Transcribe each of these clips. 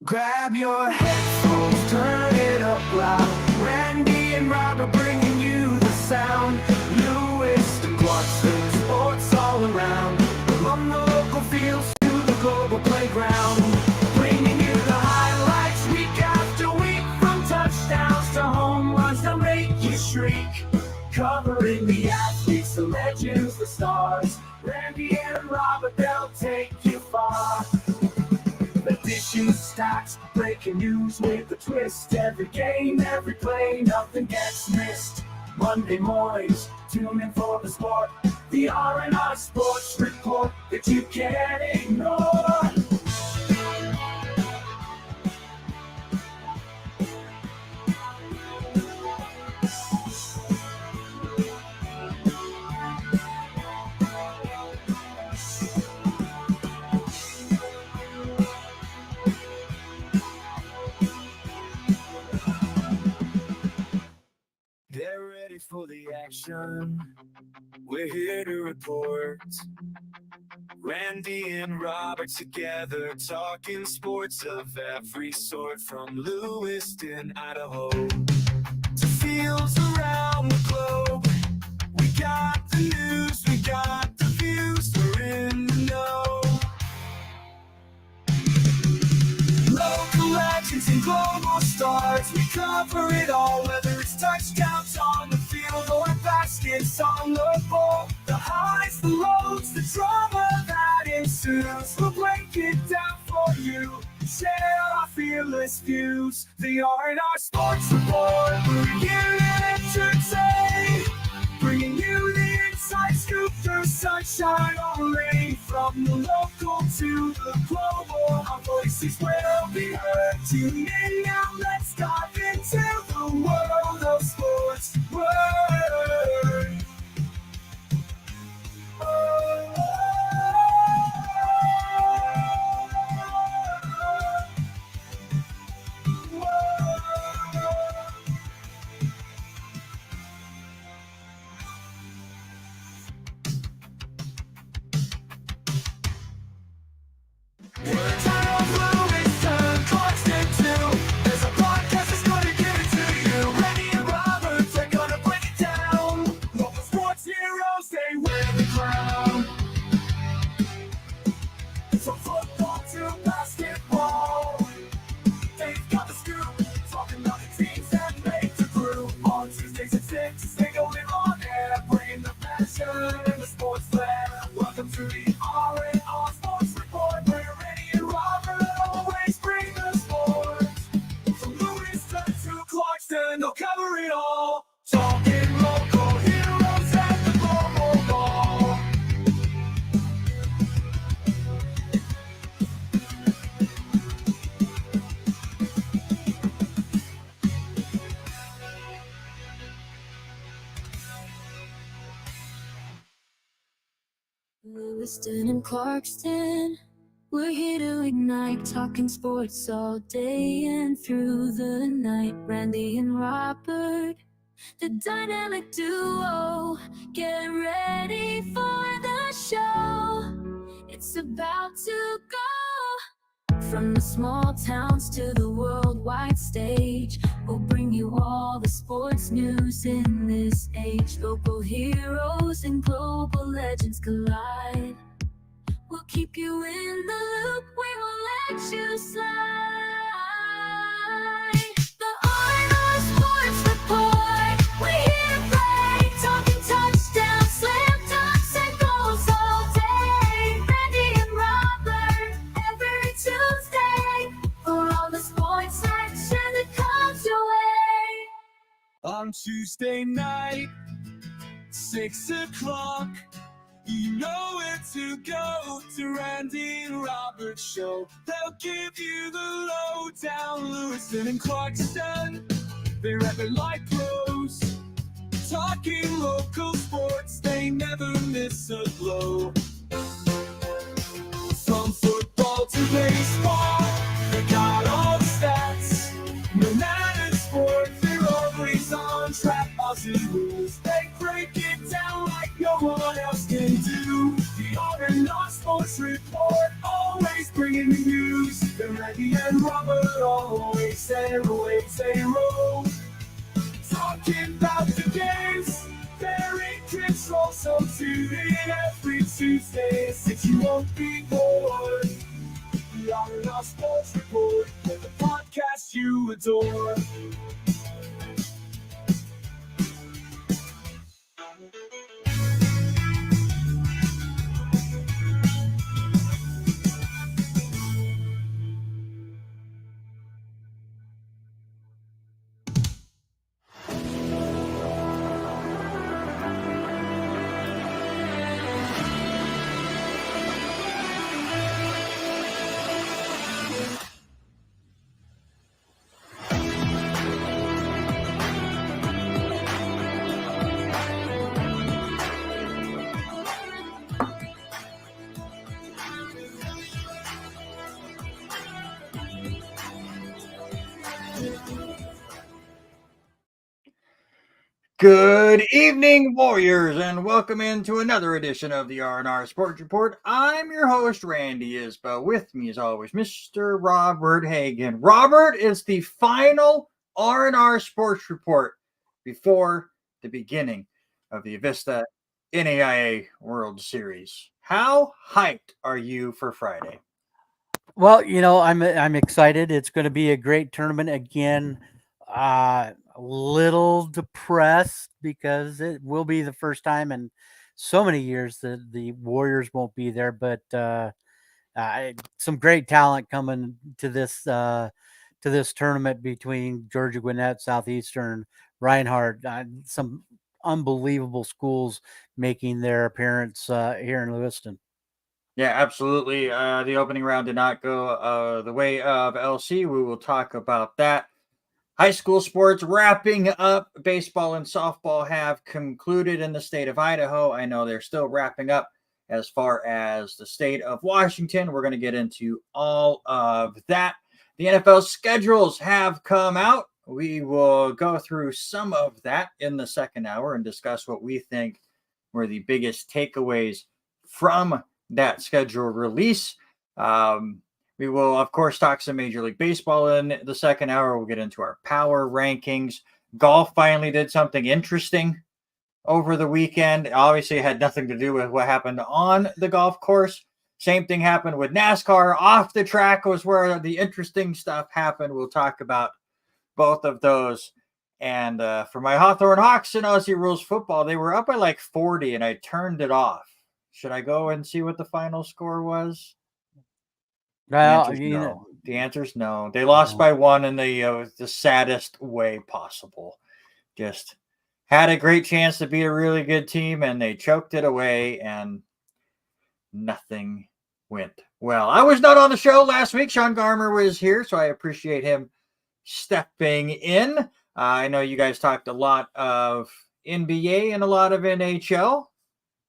Grab your headphones, turn it up loud. Randy and Robert bringing you the sound. Lewis to Clarkston, sports all around. From the local fields to the global playground. Bringing you the highlights week after week. From touchdowns to home runs to make you shriek. Covering the athletes, the legends, the stars. Randy and Robert, they'll take you far. Editions stacked, breaking news with a twist. Every game, every play, nothing gets missed. Monday mornings, tune in for the sport. The R&R Sports Report that you can't ignore. They're ready for the action. We're here to report. Randy and Robert together, talking sports of every sort. From Lewiston, Idaho, to fields around the globe. We got the news, we got the views, we're in the know. Local legends and global stars, we cover it all. Whether it's touchdowns on the field or baskets on the ball, the highs, the lows, the drama that ensues, we'll break it down for you. Share our fearless views. The R&R Sports Report, we're here to entertain, bringing you the inside scoop through sunshine only. From the local to the global, our voices will be heard. Tune in now, let's dive into the world of sports. Word. From football to basketball, they've got the scoop, talking about the teams that make the group. On Tuesdays at 6, they go in on air, bringing the passion and the sports flair. Welcome to the R&R Sports Report, where Randy and Robert always bring the sports. From Lewiston to Clarkston, they'll cover it all. Talking local heroes at the global ball. Lewiston and Clarkston, we're here to ignite, talking sports all day and through the night. Randy and Robert, the dynamic duo, get ready for the show. It's about to go. From the small towns to the worldwide stage, we'll bring you all the sports news in this age. Local heroes and global legends collide. We'll keep you in the loop, we won't let you slide. The R&R Sports Report, we're here to play, talking touchdowns, slam dunks, and goals all day. Randy and Robert, every Tuesday, for all the sports action that comes your way. On Tuesday night, 6 o'clock, you know where to go, to Randy and Robert's show. They'll give you the lowdown. Lewiston and Clarkston, they rap it like pros. Talking local sports, they never miss a blow. From football to baseball, they got all the stats. No matter sport, they're always on track. Aussie rules, they break it down like no one else can do. The R&R Sports Report, always bringing the news. They're Randy and Robert, tune in every Tuesday, 6 you won't be bored. The R&R Sports Report, the podcast you adore. Good evening, Warriors, and welcome into another edition of the R&R Sports Report. I'm your host, Randy Isba. With me, as always, Mr. Robert Hagan. Robert, is the final R&R Sports Report before the beginning of the Avista NAIA World Series. How hyped are you for Friday? Well, I'm excited. It's going to be a great tournament again. A little depressed because it will be the first time in so many years that the Warriors won't be there. But some great talent coming to this tournament between Georgia Gwinnett, Southeastern, Reinhardt. Some unbelievable schools making their appearance here in Lewiston. Yeah, absolutely. The opening round did not go the way of LC. We will talk about that. High school sports wrapping up. Baseball and softball have concluded in the state of Idaho. I know they're still wrapping up as far as the state of Washington. We're going to get into all of that. The NFL schedules have come out. We will go through some of that in the second hour and discuss what we think were the biggest takeaways from that schedule release. We will, of course, talk some Major League Baseball in the second hour. We'll get into our power rankings. Golf finally did something interesting over the weekend. Obviously, it had nothing to do with what happened on the golf course. Same thing happened with NASCAR. Off the track was where the interesting stuff happened. We'll talk about both of those. And for my Hawthorne Hawks in Aussie Rules football, they were up by like 40, and I turned it off. Should I go and see what the final score was? Well, The answer is no. They lost by one in the saddest way possible. Just had a great chance to be a really good team, and they choked it away, and nothing went well. I was not on the show last week. Sean Garmer was here, so I appreciate him stepping in. I know you guys talked a lot of NBA and a lot of NHL,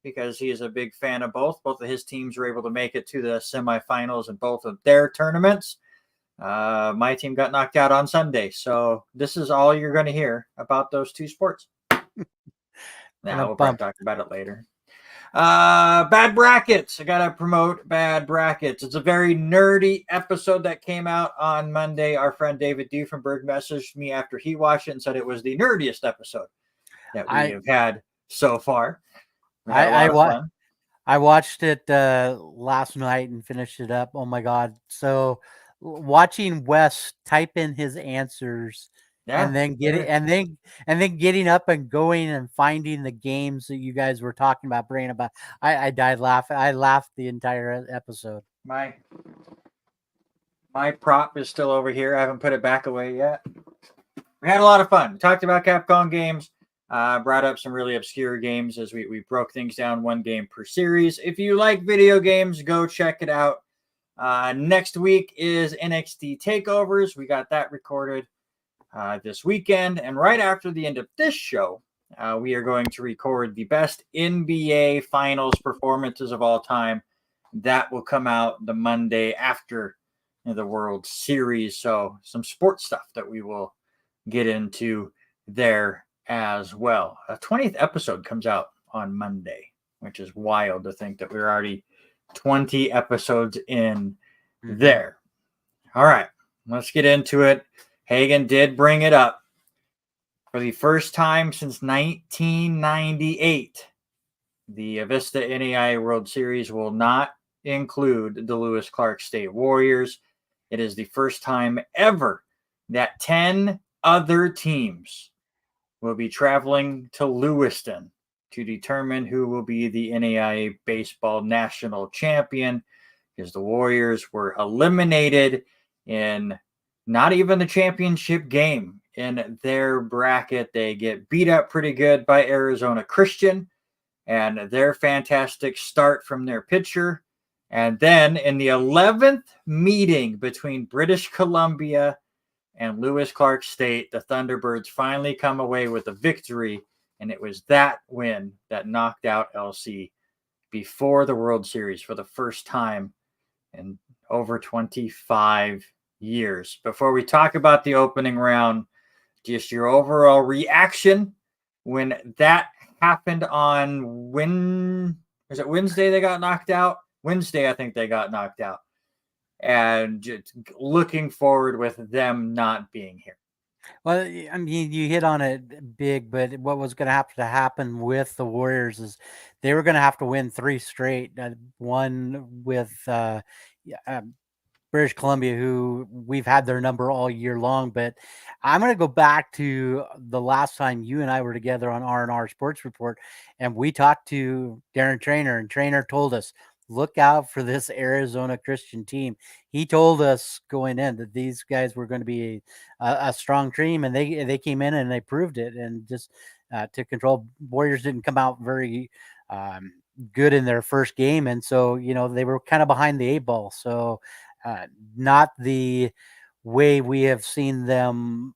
because he is a big fan of both. Both of his teams were able to make it to the semifinals in both of their tournaments. My team got knocked out on Sunday. So this is all you're going to hear about those two sports. Now we'll probably talk about it later. Bad brackets. I got to promote bad brackets. It's a very nerdy episode that came out on Monday. Our friend David Diefenberg messaged me after he watched it and said it was the nerdiest episode that we have had so far. I watched it last night and finished it up. Oh my God. So watching Wes type in his answers and then getting up and going and finding the games that you guys were talking about, bringing about, I died laughing. I laughed the entire episode. My prop is still over here. I haven't put it back away yet. We had a lot of fun. Talked about Capcom games. Brought up some really obscure games as we broke things down one game per series. If you like video games, go check it out. Next week is NXT Takeovers. We got that recorded this weekend. And right after the end of this show, we are going to record the best NBA Finals performances of all time. That will come out the Monday after the World Series. So some sports stuff that we will get into there as well. A 20th episode comes out on Monday, which is wild to think that we're already 20 episodes in there. All right, let's get into it. Hagan did bring it up. For the first time since 1998, the Vista NAIA World Series will not include the Lewis Clark State Warriors. It is the first time ever that 10 other teams will be traveling to Lewiston to determine who will be the NAIA Baseball National Champion, because the Warriors were eliminated in not even the championship game in their bracket. They get beat up pretty good by Arizona Christian and their fantastic start from their pitcher. And then in the 11th meeting between British Columbia and Lewis Clark State, the Thunderbirds finally come away with a victory. And it was that win that knocked out LC before the World Series for the first time in over 25 years. Before we talk about the opening round, just your overall reaction when that happened on was it Wednesday they got knocked out? Wednesday, I think they got knocked out. And just looking forward with them not being here. Well, I mean, you hit on it big, but what was going to have to happen with the Warriors is they were going to have to win 3 straight. One with British Columbia, who we've had their number all year long. But I'm going to go back to the last time you and I were together on R&R Sports Report, and we talked to Darren Trainer, and Trainer told us, look out for this Arizona Christian team. He told us going in that these guys were going to be a strong team, and they came in and they proved it. And just to control, Warriors didn't come out very good in their first game, and so they were kind of behind the 8 ball. So not the way we have seen them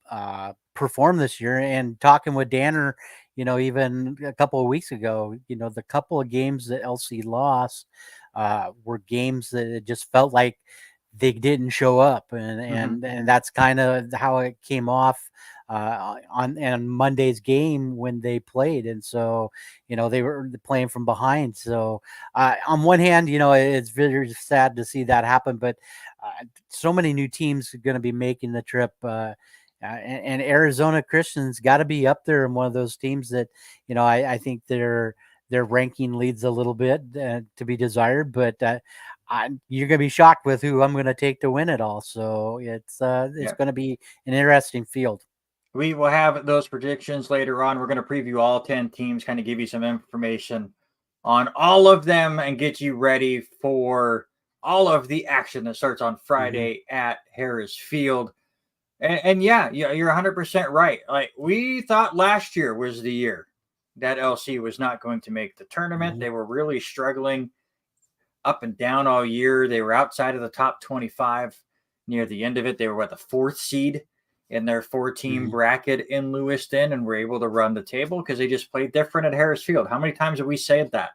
perform this year. And talking with Danner, even a couple of weeks ago, the couple of games that LC lost were games that it just felt like they didn't show up, and that's kind of how it came off on Monday's game when they played. And so they were playing from behind. So on one hand, it's very sad to see that happen, but so many new teams are going to be making the trip, and Arizona Christian's got to be up there in one of those teams that I think their ranking leads a little bit to be desired, but you're going to be shocked with who I'm going to take to win it all. So it's going to be an interesting field. We will have those predictions later on. We're going to preview all 10 teams, kind of give you some information on all of them and get you ready for all of the action that starts on Friday at Harris Field. And yeah, you're 100% right. Like, we thought last year was the year that LC was not going to make the tournament. They were really struggling up and down all year. They were outside of the top 25 near the end of it. They were the 4th seed in their 4-team bracket in Lewiston, and were able to run the table because they just played different at Harris Field. How many times have we said that?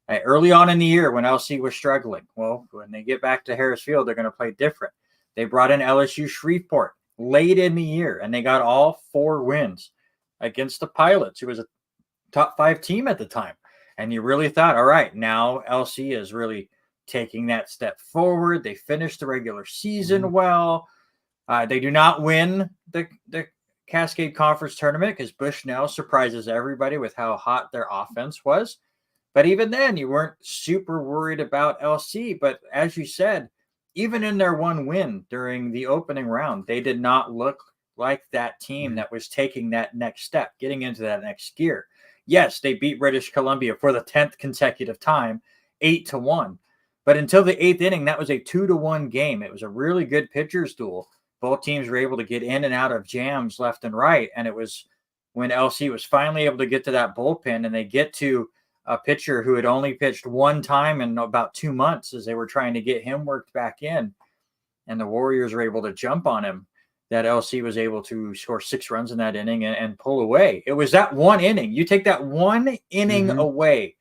Early on in the year when LC was struggling. Well, when they get back to Harris Field, they're going to play different. They brought in LSU Shreveport late in the year, and they got all 4 wins against the Pilots, who was a top 5 team at the time. And you really thought, all right, now LC is really taking that step forward. They finished the regular season well. They do not win the Cascade Conference tournament because Bushnell surprises everybody with how hot their offense was. But even then, you weren't super worried about LC. But as you said, even in their 1 win during the opening round, they did not look like that team that was taking that next step, getting into that next gear. Yes, they beat British Columbia for the 10th consecutive time, 8-1. But until the 8th inning, that was a 2-1 game. It was a really good pitcher's duel. Both teams were able to get in and out of jams left and right. And it was when LC was finally able to get to that bullpen, and they get to a pitcher who had only pitched 1 time in about 2 months as they were trying to get him worked back in. And the Warriors were able to jump on him, that LC was able to score 6 runs in that inning and pull away. It was that 1 inning. You take that 1 inning away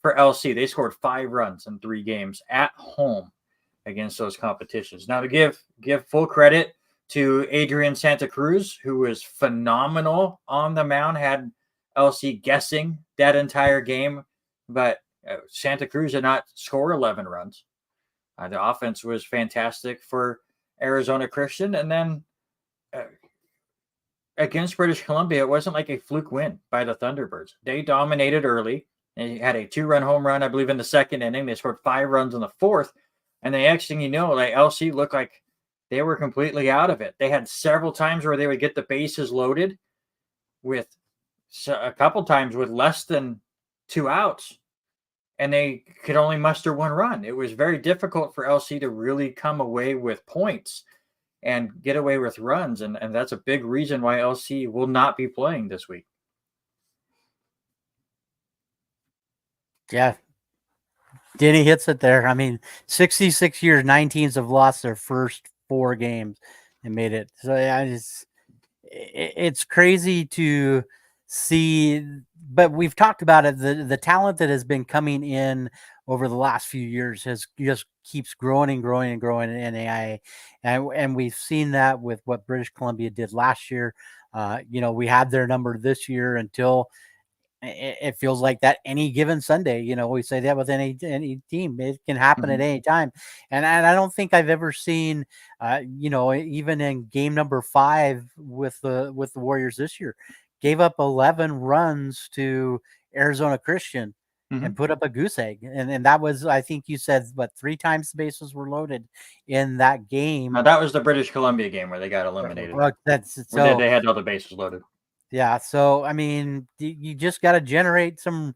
for LC. They scored 5 runs in 3 games at home against those competitions. Now, to give full credit to Adrian Santa Cruz, who was phenomenal on the mound, had LC guessing that entire game, but Santa Cruz did not score 11 runs. The offense was fantastic for Arizona Christian. And then against British Columbia, it wasn't like a fluke win by the Thunderbirds. They dominated early. They had a 2-run home run, I believe, in the second inning. They scored 5 runs in the fourth. And the next thing you know, like LC looked like they were completely out of it. They had several times where they would get the bases loaded with a couple times with less than 2 outs, and they could only muster 1 run. It was very difficult for LC to really come away with points and get away with runs. And that's a big reason why LC will not be playing this week. Yeah. Denny hits it there. I mean, 66 years, 9 teams have lost their first 4 games and made it. So yeah, it's crazy to see, but we've talked about it. The talent that has been coming in over the last few years has just keeps growing and growing and growing in NAIA. And we've seen that with what British Columbia did last year. We had their number this year until it feels like that any given Sunday. We say that with any team, it can happen at any time. And I don't think I've ever seen, even in game number 5 with the Warriors this year, gave up 11 runs to Arizona Christian and put up a goose egg. And that was, I think you said, 3 times the bases were loaded in that game. Now, that was the British Columbia game where they got eliminated. Well, they had all the bases loaded. Yeah. So, I mean, you just got to generate some,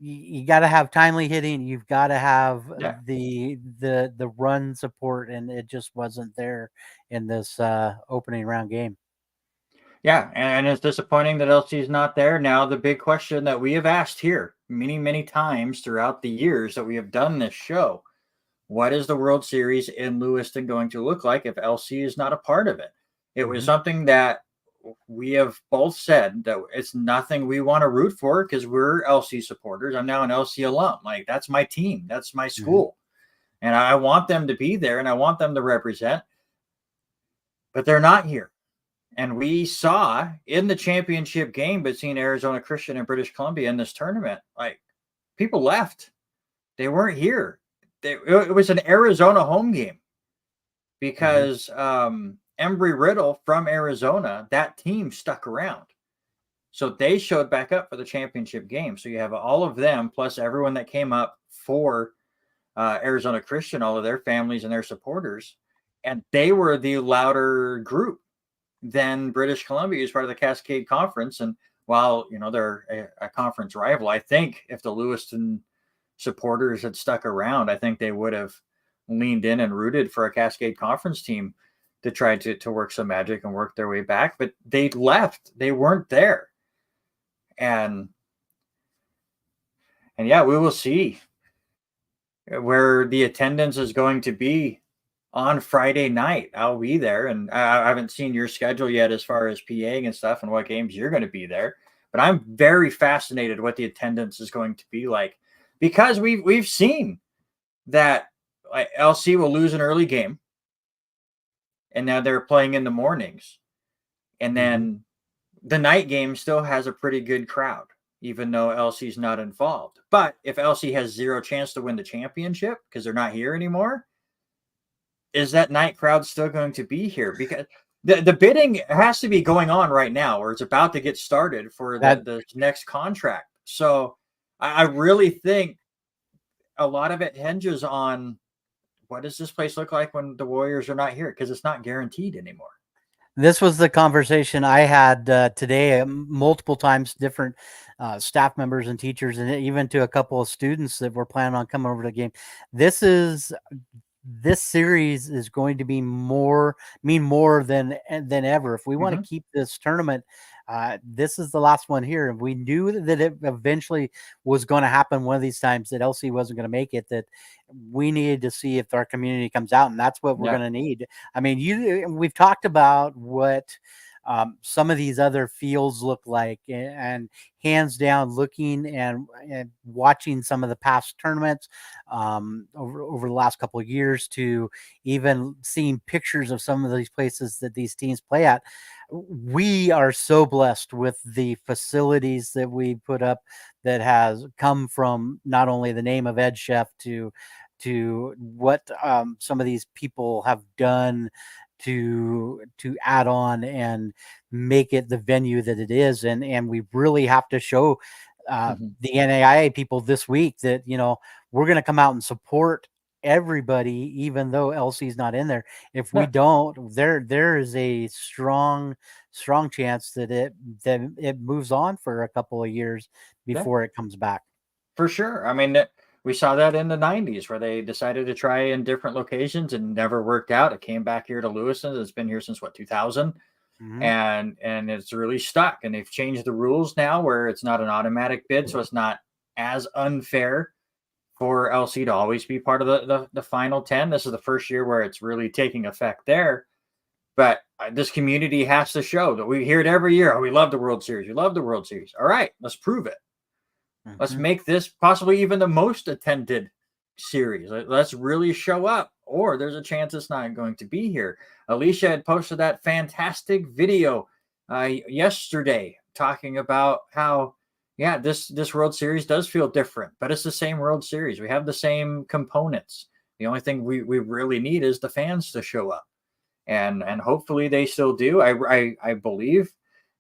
you got to have timely hitting. You've got to have the run support. And it just wasn't there in this opening round game. Yeah. And it's disappointing that LC is not there. Now, the big question that we have asked here many, many times throughout the years that we have done this show, what is the World Series in Lewiston going to look like if LC is not a part of it? It was something that we have both said that it's nothing we want to root for because we're LC supporters. I'm now an LC alum. Like, that's my team. That's my school. And I want them to be there and I want them to represent, but they're not here. And we saw in the championship game between Arizona Christian and British Columbia in this tournament, like, people left. They weren't here. It was an Arizona home game because Embry-Riddle from Arizona, that team stuck around. So they showed back up for the championship game. So you have all of them, plus everyone that came up for Arizona Christian, all of their families and their supporters. And they were the louder group than British Columbia as part of the Cascade Conference. And while, they're a conference rival, I think if the Lewiston supporters had stuck around, I think they would have leaned in and rooted for a Cascade Conference team to try to work some magic and work their way back, but they left. They weren't there. And yeah, we will see where the attendance is going to be on Friday night. I'll be there, and I haven't seen your schedule yet as far as PAing and stuff and what games you're going to be there, but I'm very fascinated what the attendance is going to be like, because we've seen that LC will lose an early game, and now they're playing in the mornings. And then the night game still has a pretty good crowd, even though LC's not involved. But if LC has zero chance to win the championship because they're not here anymore, is that night crowd still going to be here? Because the bidding has to be going on right now, or it's about to get started for the next contract. So I really think a lot of it hinges on, what does this place look like when the Warriors are not here? Because it's not guaranteed anymore. This was the conversation I had today multiple times, different staff members and teachers, and even to a couple of students that were planning on coming over to the game. This series is going to be mean more than ever. If we want to keep this tournament, this is the last one here. And we knew that it eventually was going to happen one of these times, that LC wasn't going to make it, that we needed to see if our community comes out, and that's what we're going to need. I mean, we've talked about what some of these other fields look like, and hands down, looking and watching some of the past tournaments over the last couple of years, to even seeing pictures of some of these places that these teams play at. We are so blessed with the facilities that we put up, that has come from not only the name of Ed Chef to what some of these people have done to add on and make it the venue that it is. And we really have to show the NAIA people this week that, we're going to come out and support everybody, even though LC's not in there. If we Yeah. don't, there is a strong chance that it moves on for a couple of years before it comes back. For sure. I mean, we saw that in the 90s where they decided to try in different locations and never worked out. It came back here to Lewiston. It's been here since 2000. Mhm. And it's really stuck. And they've changed the rules now where it's not an automatic bid, so it's not as unfair for LC to always be part of the final 10. This is the first year where it's really taking effect there. But this community has to show that we hear it every year. Oh, we love the World Series. We love the World Series. All right, let's prove it. Let's make this possibly even the most attended series. Let's really show up, or there's a chance it's not going to be here. Alicia had posted that fantastic video yesterday talking about how, this World Series does feel different, but it's the same World Series. We have the same components. The only thing we really need is the fans to show up, and hopefully they still do. I believe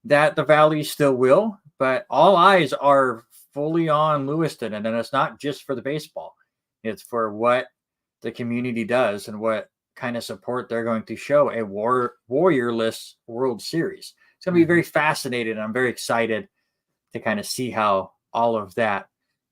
that the Valley still will, but all eyes are fully on Lewiston, and then it's not just for the baseball. It's for what the community does and what kind of support they're going to show a warriorless World Series. It's going to be very fascinating. I'm very excited to kind of see how all of that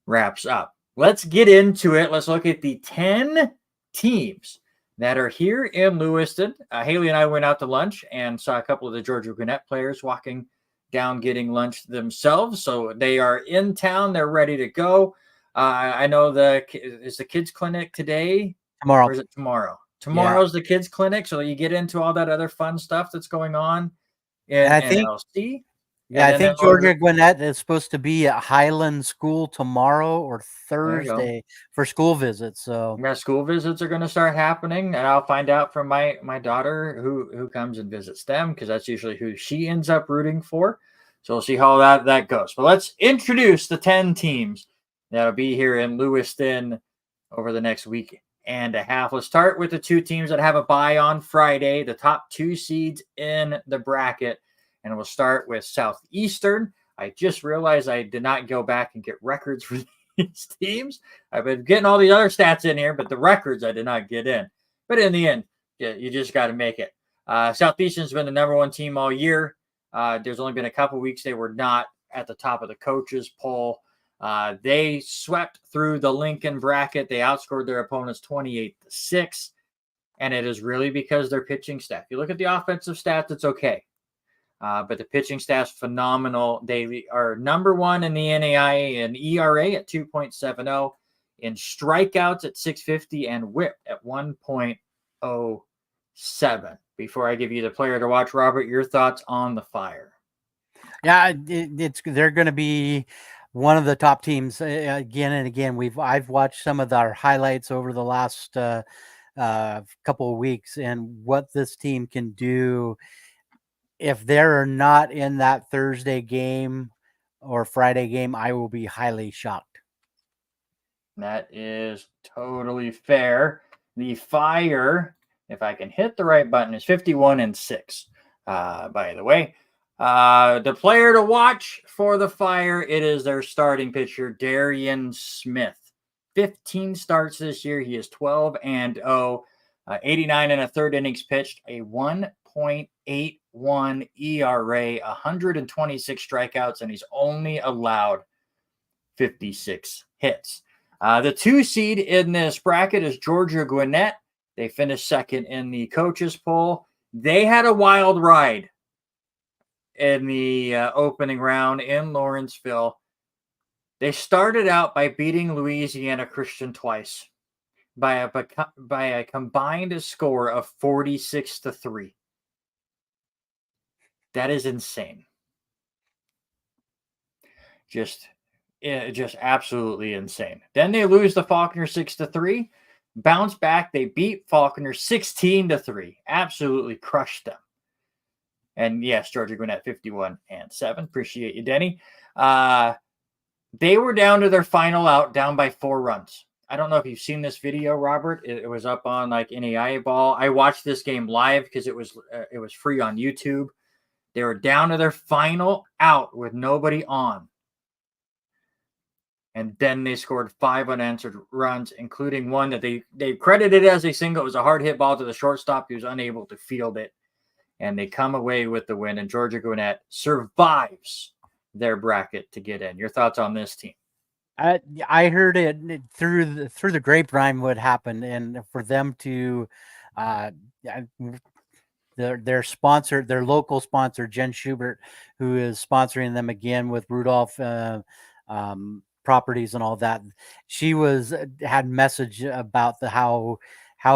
wraps up. Let's get into it. Let's look at the 10 teams that are here in Lewiston. Haley and I went out to lunch and saw a couple of the Georgia Gwinnett players walking down getting lunch themselves. So they are in town. They're ready to go. I know is the kids clinic today? Tomorrow. Or is it tomorrow? Tomorrow's the kids clinic. So you get into all that other fun stuff that's going on in LC. Yeah, I think Georgia Gwinnett is supposed to be at Highland School tomorrow or Thursday for school visits. So school visits are going to start happening, and I'll find out from my daughter who comes and visits them, because that's usually who she ends up rooting for. So we'll see how that goes. But let's introduce the 10 teams that'll be here in Lewiston over the next week and a half. Let's start with the 2 teams that have a bye on Friday, the top 2 seeds in the bracket. And we'll start with Southeastern. I just realized I did not go back and get records for these teams. I've been getting all these other stats in here, but the records I did not get in. But in the end, you just got to make it. Southeastern's been the number 1 team all year. There's only been a couple weeks they were not at the top of the coaches poll. They swept through the Lincoln bracket. They outscored their opponents 28-6. And it is really because their pitching staff. You look at the offensive stats, it's okay. But the pitching staff's phenomenal. They are number 1 in the NAIA in ERA at 2.70, in strikeouts at 650, and whip at 1.07. Before I give you the player to watch, Robert, your thoughts on the Fire? Yeah, they're going to be one of the top teams again and again. I've watched some of their highlights over the last couple of weeks, and what this team can do. If they're not in that Thursday game or Friday game, I will be highly shocked. That is totally fair. The Fire, if I can hit the right button, is 51-6. By the way, the player to watch for the Fire, it is their starting pitcher, Darian Smith. 15 starts this year. He is 12-0, 89 1/3 innings pitched, a 1.81 ERA, 126 strikeouts, and he's only allowed 56 hits. The 2 seed in this bracket is Georgia Gwinnett. They finished second in the coaches poll. They had a wild ride in the opening round in Lawrenceville. They started out by beating Louisiana Christian twice by a combined score of 46-3. That is insane. Just absolutely insane. Then they lose to Faulkner 6-3. Bounce back. They beat Faulkner 16-3. Absolutely crushed them. And yes, Georgia Gwinnett 51-7. Appreciate you, Denny. They were down to their final out, down by 4 runs. I don't know if you've seen this video, Robert. It was up on like NAIA Ball. I watched this game live because it was free on YouTube. They were down to their final out with nobody on. And then they scored 5 unanswered runs, including one that they credited as a single. It was a hard hit ball to the shortstop. He was unable to field it. And they come away with the win. And Georgia Gwinnett survives their bracket to get in. Your thoughts on this team? I heard it through the grapevine what happened, and for them to uh, their sponsor, their local sponsor, Jen Schubert, who is sponsoring them again with Rudolph Properties and all that. She had message about how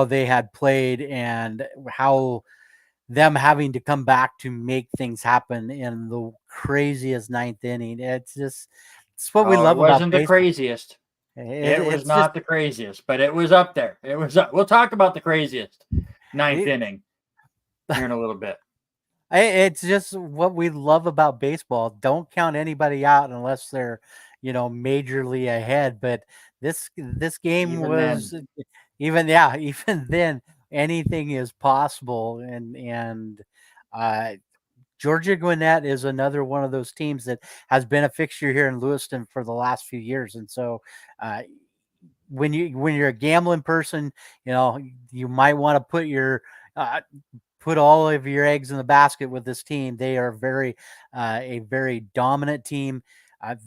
they had played and how them having to come back to make things happen in the craziest ninth inning. It's what we love It about wasn't the baseball. craziest. It was It's not the craziest, but it was up there. It was. We'll talk about the craziest ninth inning here in a little bit. It's just what we love about baseball. Don't count anybody out unless they're, majorly ahead. But this game Even was then. even then anything is possible. And Georgia Gwinnett is another one of those teams that has been a fixture here in Lewiston for the last few years. And so when you're a gambling person, you might want to put all of your eggs in the basket with this team. They are a very dominant team.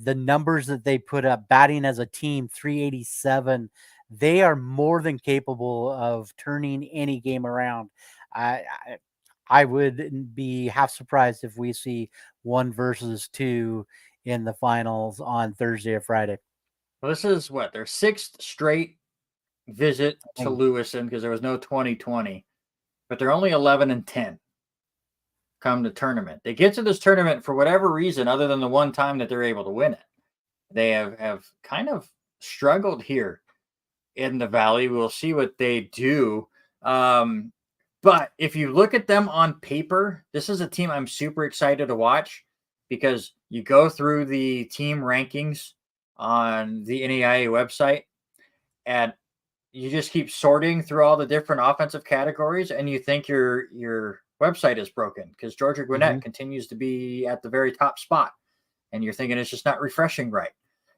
The numbers that they put up, batting as a team, 387, they are more than capable of turning any game around. I would be half surprised if we see 1-2 in the finals on Thursday or Friday. Well, this is their 6th straight visit to Lewiston because there was no 2020, but they're only 11-10 come to tournament. They get to this tournament for whatever reason, other than the one time that they're able to win it. They have kind of struggled here in the Valley. We'll see what they do. But if you look at them on paper, this is a team I'm super excited to watch because you go through the team rankings on the NAIA website and you just keep sorting through all the different offensive categories and you think your website is broken because Georgia Gwinnett continues to be at the very top spot. And you're thinking it's just not refreshing right.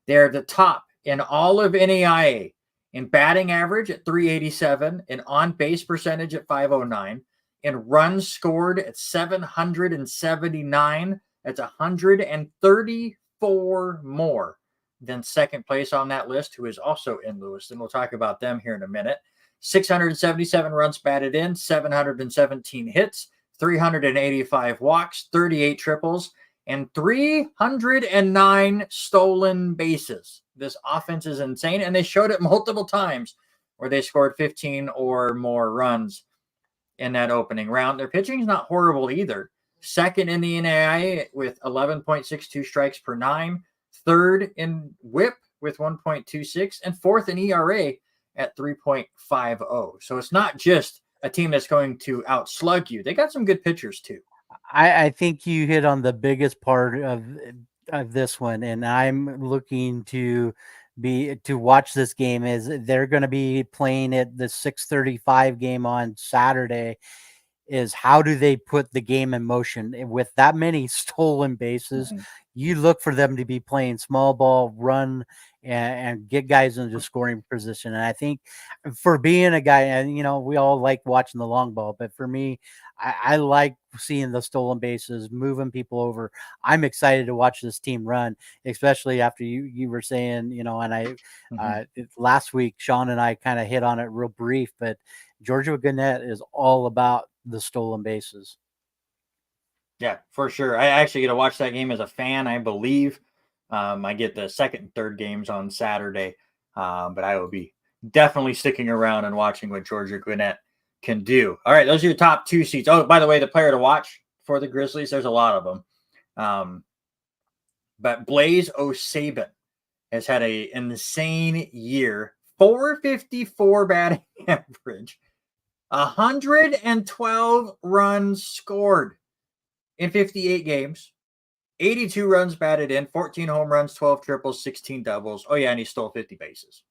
They're the top in all of NAIA in batting average at 387, in on-base percentage at 509, in runs scored at 779. That's 134 more than second place on that list, who is also in Lewiston. We'll talk about them here in a minute. 677 runs batted in, 717 hits, 385 walks, 38 triples, and 309 stolen bases. This offense is insane, and they showed it multiple times where they scored 15 or more runs in that opening round. Their pitching is not horrible either. Second in the NAIA with 11.62 strikes per 9, third in WHIP with 1.26, and fourth in ERA at 3.50. So it's not just a team that's going to outslug you. They got some good pitchers too. I think you hit on the biggest part of this one, and I'm looking to watch this game. Is they're going to be playing at the 6:35 game on Saturday. Is how do they put the game in motion with that many stolen bases? You look for them to be playing small ball, run, and get guys into scoring position. And I think for being a guy, and we all like watching the long ball, but for me, I like seeing the stolen bases, moving people over. I'm excited to watch this team run, especially after you were saying, and I last week, Sean and I kind of hit on it real brief, but Georgia Gwinnett is all about the stolen bases. Yeah, for sure. I actually get to watch that game as a fan, I believe. I get the second and third games on Saturday, but I will be definitely sticking around and watching what Georgia Gwinnett can do. All right, those are your top 2 seats. Oh, by the way, the player to watch for the Grizzlies, there's a lot of them. But Blaze O'Saban has had an insane year. 454 batting average, 112 runs scored in 58 games, 82 runs batted in, 14 home runs, 12 triples, 16 doubles. Oh yeah, and he stole 50 bases.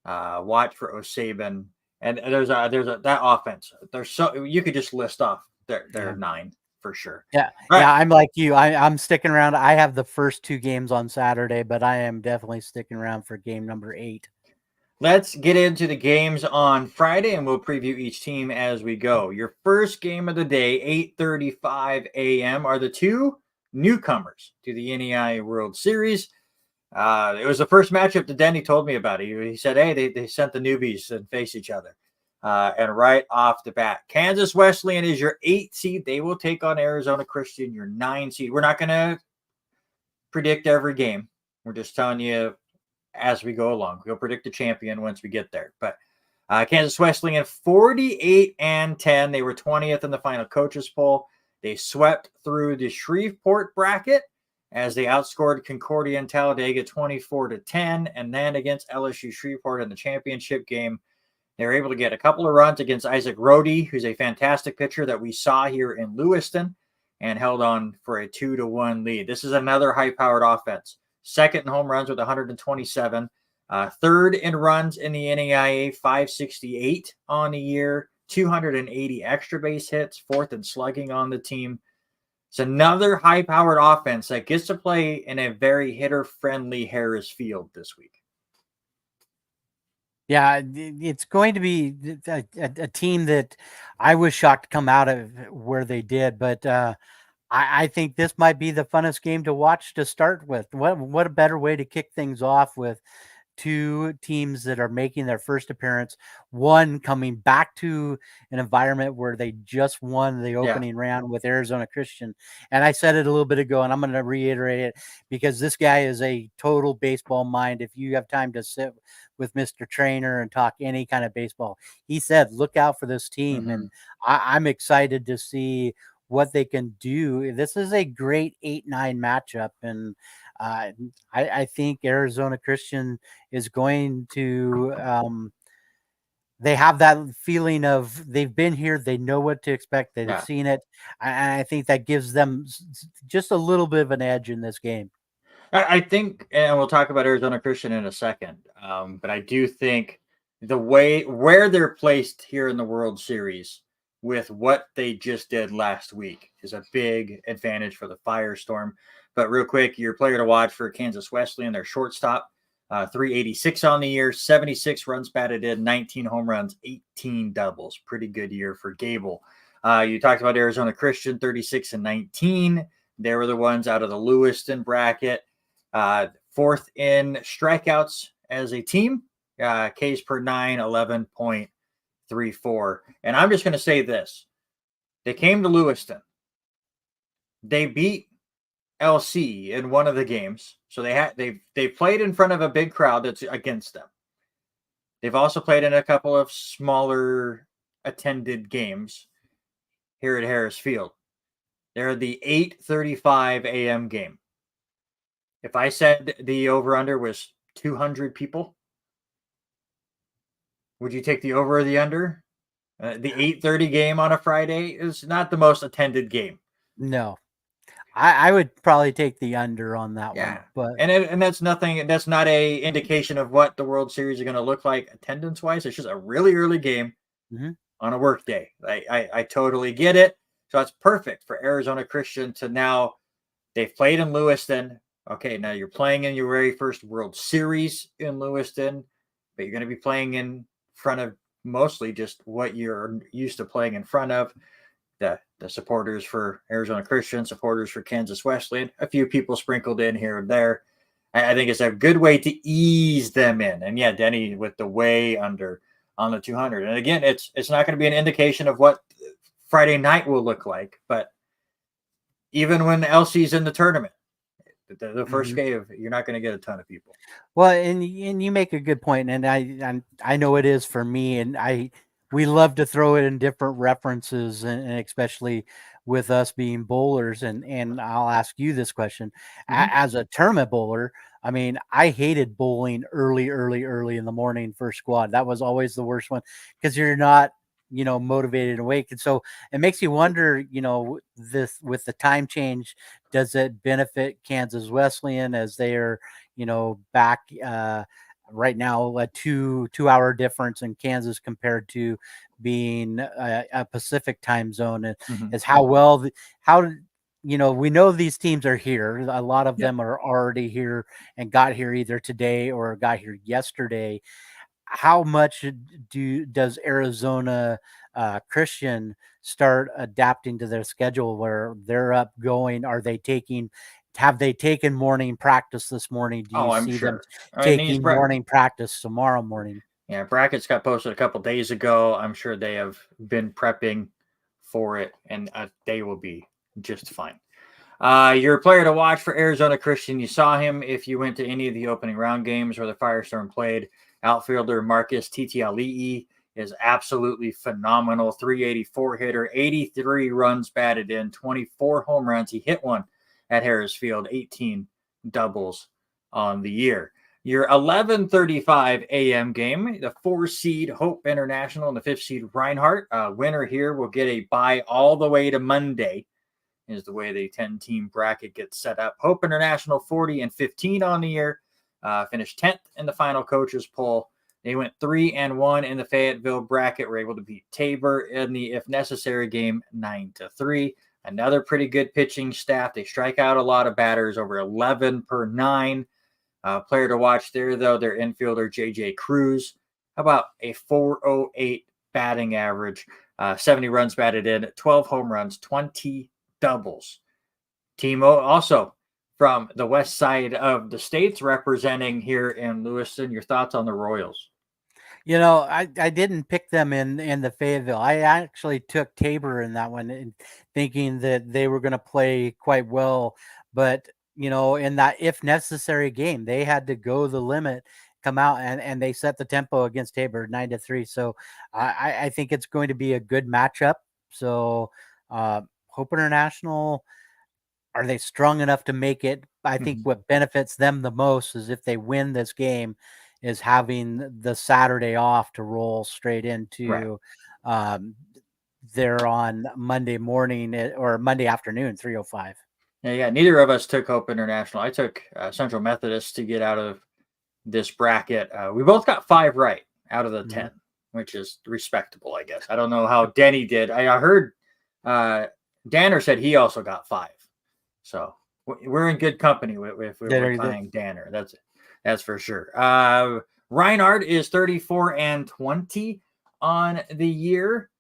Watch for O'Saban, and there's that offense. There's so you could just list off their 9 for sure. Yeah, All right, yeah, I'm like you. I'm sticking around. I have the first 2 games on Saturday, but I am definitely sticking around for game number 8. let's get into the games on Friday, and we'll preview each team as we go. Your first game of the day, 8:35 a.m., are the two newcomers to the NAIA World Series. It was the first matchup that Denny told me about. He said, hey, they sent the newbies and face each other. And right off the bat, Kansas Wesleyan is your 8 seed. They will take on Arizona Christian, your 9 seed. We're not going to predict every game. We're just telling you as we go along. We'll predict the champion once we get there. But Kansas Wesleyan 48-10. They were 20th in the final coaches poll. They swept through the Shreveport bracket as they outscored Concordia and Talladega 24-10. And then against LSU Shreveport in the championship game, they were able to get a couple of runs against Isaac Rohde, who's a fantastic pitcher that we saw here in Lewiston, and held on for a 2-1 lead. This is another high-powered offense. Second in home runs with 127. Third in runs in the NAIA, 568 on the year. 280 extra base hits. Fourth in slugging on the team. It's another high-powered offense that gets to play in a very hitter-friendly Harris Field this week. Yeah, it's going to be a team that I was shocked to come out of where they did, but I think this might be the funnest game to watch to start with. What a better way to kick things off with 2 teams that are making their first appearance, one coming back to an environment where they just won the opening round with Arizona Christian. And I said it a little bit ago, and I'm going to reiterate it because this guy is a total baseball mind. If you have time to sit with Mr. Trainer and talk any kind of baseball, he said, look out for this team. Mm-hmm. And I'm excited to see what they can do. This is a great 8-9 matchup. And I think Arizona Christian is going to they have that feeling of they've been here, they know what to expect, they've seen it. I think that gives them just a little bit of an edge in this game. I think, and we'll talk about Arizona Christian in a second, but I do think the way where they're placed here in the World Series with what they just did last week is a big advantage for the Firestorm. But real quick, your player to watch for Kansas Wesleyan, their shortstop, 386 on the year, 76 runs batted in, 19 home runs, 18 doubles. Pretty good year for Gable. You talked about Arizona Christian, 36-19. They were the ones out of the Lewiston bracket. Fourth in strikeouts as a team, Ks per 9, 11.34. And I'm just going to say this. They came to Lewiston. They beat LC in one of the games. So they've played in front of a big crowd that's against them. They've also played in a couple of smaller attended games here at Harris Field. They're the 8:35 a.m. game. If I said the over-under was 200 people, would you take the over or the under? The 8:30 game on a Friday is not the most attended game. No, I would probably take the under on that one. But and that's nothing. That's not a indication of what the World Series is going to look like attendance wise. It's just a really early game on a work day. I totally get it. So it's perfect for Arizona Christian to now. They've played in Lewiston. Okay, now you're playing in your very first World Series in Lewiston, but you're going to be playing in front of mostly just what you're used to playing in front of. The supporters for Arizona Christian, supporters for Kansas Wesleyan, a few people sprinkled in here and there. I think it's a good way to ease them in. And yeah, Denny with the way under on the 200. And again, it's not going to be an indication of what Friday night will look like, but even when LC's in the tournament, the first game, you're not going to get a ton of people. Well, and you make a good point, and I know it is for me, and we love to throw it in different references, and especially with us being bowlers. And I'll ask you this question: as a tournament bowler, I mean, I hated bowling early in the morning for squad. That was always the worst one because you're not, motivated and awake. And so it makes you wonder, this with the time change, does it benefit Kansas Wesleyan as they are, back right now a two-hour difference in Kansas compared to being a Pacific time zone, Mhm. is how well how we know these teams are here. A lot of Yep. them are already here and got here either today or got here yesterday. How much does Arizona Christian start adapting to their schedule where they're up going? Have they taken morning practice this morning? Do Oh, you I'm see them sure. I mean, taking morning practice tomorrow morning? yeah, brackets got posted a couple days ago. I'm sure they have been prepping for it, and they will be just fine. Your player to watch for Arizona Christian. You saw him if you went to any of the opening round games where the Firestorm played. Outfielder Marcus Titialii is absolutely phenomenal. 384 hitter, 83 runs batted in, 24 home runs. He hit one at Harris Field, 18 doubles on the year. Your 11:35 a.m. game, the 4 seed Hope International and the 5th seed Reinhardt. Winner here will get a bye all the way to Monday, is the way the 10-team bracket gets set up. Hope International 40-15 on the year, finished 10th in the final coaches poll. They went 3-1 in the Fayetteville bracket. Were able to beat Tabor in the if necessary game 9-3. Another pretty good pitching staff. They strike out a lot of batters, over 11 per 9. Player to watch there, though, their infielder J.J. Cruz. How about a 408 batting average, 70 runs batted in, 12 home runs, 20 doubles. Timo, also from the west side of the states, representing here in Lewiston. Your thoughts on the Royals? I didn't pick them in the Fayetteville. I actually took Tabor in that one, and thinking that they were going to play quite well. But in that if necessary game, they had to go the limit, come out, and they set the tempo against Tabor 9-3. So I think it's going to be a good matchup. So Hope International, are they strong enough to make it? I think what benefits them the most is if they win this game, is having the Saturday off to roll straight Right. into they're on Monday morning or Monday afternoon, 3:05. Yeah. Neither of us took Hope International. I took Central Methodist to get out of this bracket. We both got 5 right out of the 10, which is respectable, I guess. I don't know how Denny did. I heard Danner said he also got 5. So we're in good company if we're playing Danner. That's for sure. Reinhardt is 34-20 on the year.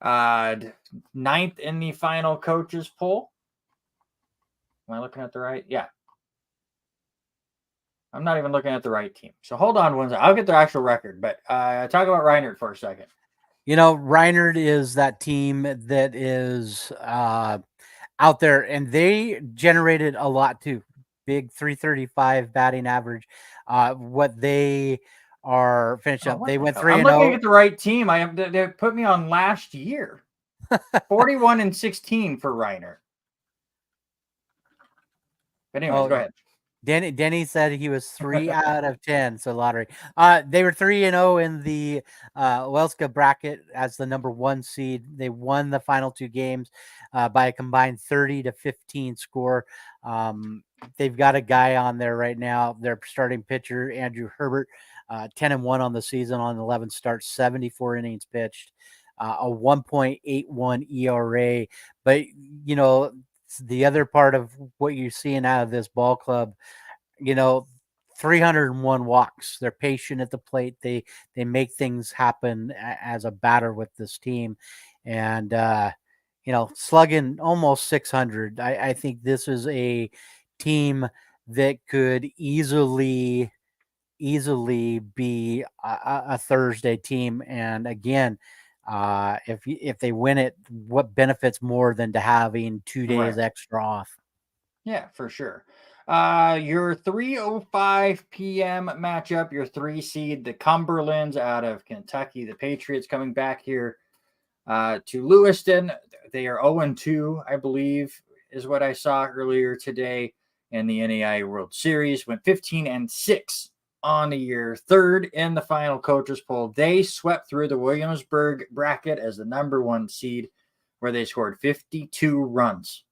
9th in the final coaches poll. Am I looking at the right? Yeah. I'm not even looking at the right team. So hold on one second. I'll get the actual record, but talk about Reinhardt for a second. Reinhardt is that team that is out there, and they generated a lot too. Big 335 batting average. What they are finished up, they went 3-0. I'm looking at the right team. They put me on last year. 41-16 for Reinhardt. But anyways, go ahead. Denny said he was 3 out of 10, so lottery. They were 3-0 in the Welska bracket as the number 1 seed. They won the final 2 games by a combined 30-15 score. They've got a guy on there right now, their starting pitcher, Andrew Herbert, 10-1 on the season on 11 starts, 74 innings pitched, a 1.81 ERA. But, the other part of what you're seeing out of this ball club, 301 walks. They're patient at the plate. They make things happen as a batter with this team, and slugging almost 600. I think this is a team that could easily be a Thursday team. And again, if they win it, what benefits more than to having 2 days extra off? Yeah, for sure. Your 3:05 p.m. matchup, your 3 seed, the Cumberlands out of Kentucky, the Patriots coming back here to Lewiston. They are 0-2, I believe, is what I saw earlier today in the NAIA World Series. Went 15-6 on the year, 3rd in the final coaches poll. They swept through the Williamsburg bracket as the number 1 seed, where they scored 52 runs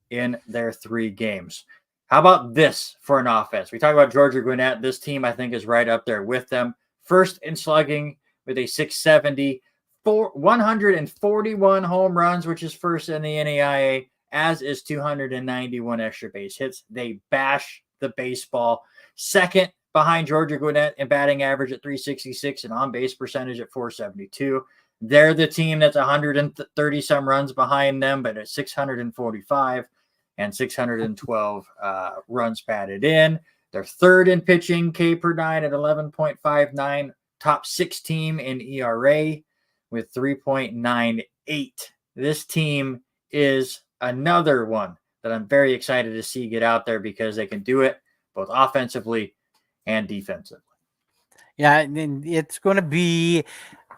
in their 3 games. How about this for an offense? We talk about Georgia Gwinnett. This team, I think, is right up there with them. First in slugging with a 670, 141 home runs, which is first in the NAIA, as is 291 extra base hits. They bash the baseball. Second behind Georgia Gwinnett in batting average at 366 and on base percentage at 472. They're the team that's 130 some runs behind them, but at 645 and 612 runs batted in. They're third in pitching, K per nine at 11.59. Top 6 team in ERA with 3.98. This team is another one that I'm very excited to see get out there because they can do it both offensively and defensively. Yeah, and it's going to be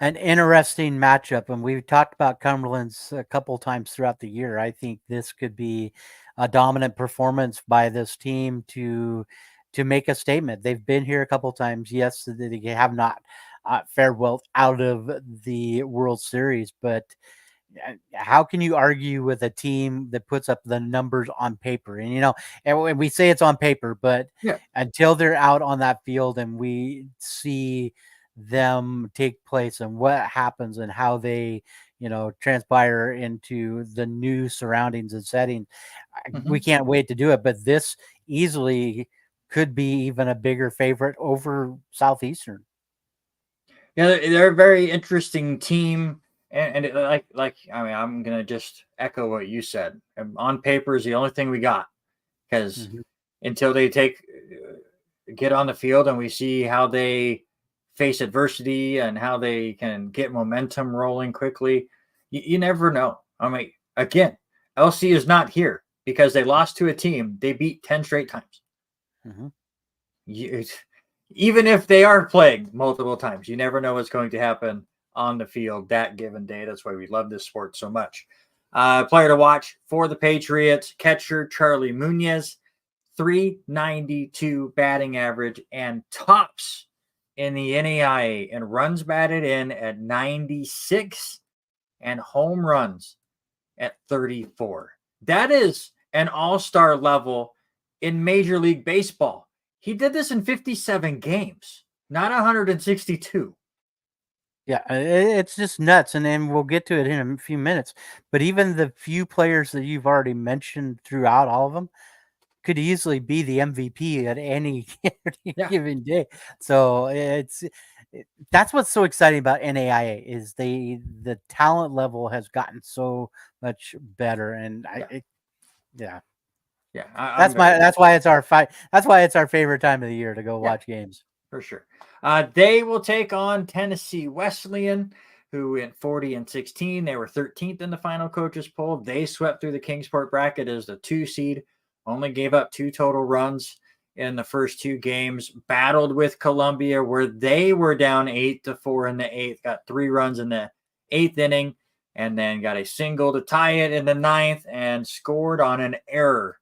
an interesting matchup. And we've talked about Cumberland's a couple times throughout the year. I think this could be a dominant performance by this team to make a statement. They've been here a couple times. Yes, they have not fared well out of the World Series, but how can you argue with a team that puts up the numbers on paper? And and we say it's on paper, but Yeah. until they're out on that field and we see them take place and what happens and how they transpire into the new surroundings and setting, we can't wait to do it. But this easily could be even a bigger favorite over Southeastern. Yeah, they're a very interesting team. And I mean, I'm gonna just echo what you said. On paper is the only thing we got because until they get on the field and we see how they face adversity and how they can get momentum rolling quickly, you never know. I mean, again, LC is not here because they lost to a team they beat 10 straight times. Even if they are playing multiple times, you never know what's going to happen on the field that given day. That's why we love this sport so much. Player to watch for the Patriots, catcher Charlie Munoz, 392 batting average and tops in the NAIA and runs batted in at 96 and home runs at 34. That is an all-star level in Major League Baseball. He did this in 57 games, not 162. Yeah, it's just nuts, and then we'll get to it in a few minutes. But even the few players that you've already mentioned throughout all of them could easily be the MVP at any given day. So that's what's so exciting about NAIA is the talent level has gotten so much better, and that's why it's our That's why it's our favorite time of the year to go watch games. For sure. They will take on Tennessee Wesleyan, who in 40-16, they were 13th in the final coaches poll. They swept through the Kingsport bracket as the 2 seed, only gave up 2 total runs in the first 2 games, battled with Columbia where they were down 8-4 in the 8th, got 3 runs in the 8th inning, and then got a single to tie it in the 9th and scored on an error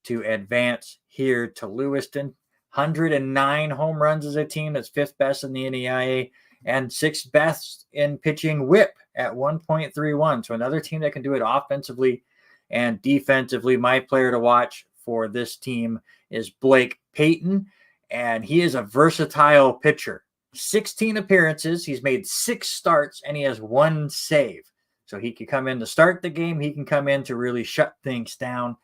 to advance here to Lewiston. 109 home runs as a team. That's 5th best in the NAIA and 6th best in pitching whip at 1.31. So another team that can do it offensively and defensively. My player to watch for this team is Blake Payton, and he is a versatile pitcher. 16 appearances. He's made 6 starts, and he has 1 save. So he can come in to start the game. He can come in to really shut things down.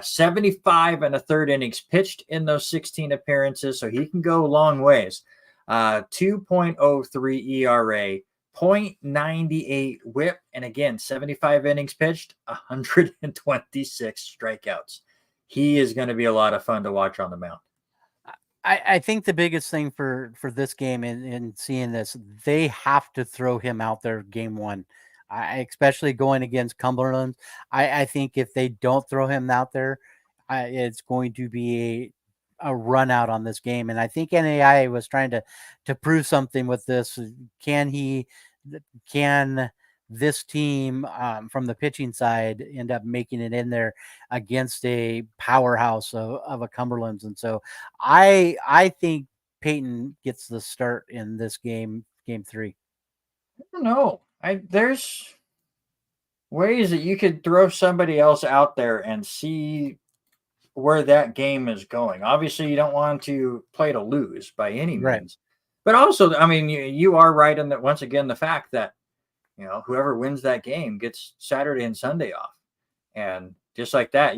75 and a third innings pitched in those 16 appearances, so he can go long ways. 2.03 ERA, 0.98 whip, and again, 75 innings pitched, 126 strikeouts. He is going to be a lot of fun to watch on the mound. I think the biggest thing for this game and seeing this, they have to throw him out there game 1. Especially going against Cumberland. I think if they don't throw him out there, it's going to be a run out on this game. And I think NAIA was trying to prove something with this. Can this team from the pitching side end up making it in there against a powerhouse of a Cumberland's? And so I think Peyton gets the start in this game 3. I don't know. There's ways that you could throw somebody else out there and see where that game is going. Obviously, you don't want to play to lose by any Right. means. But also, I mean, you are right in that, once again, the fact that, whoever wins that game gets Saturday and Sunday off. And just like that,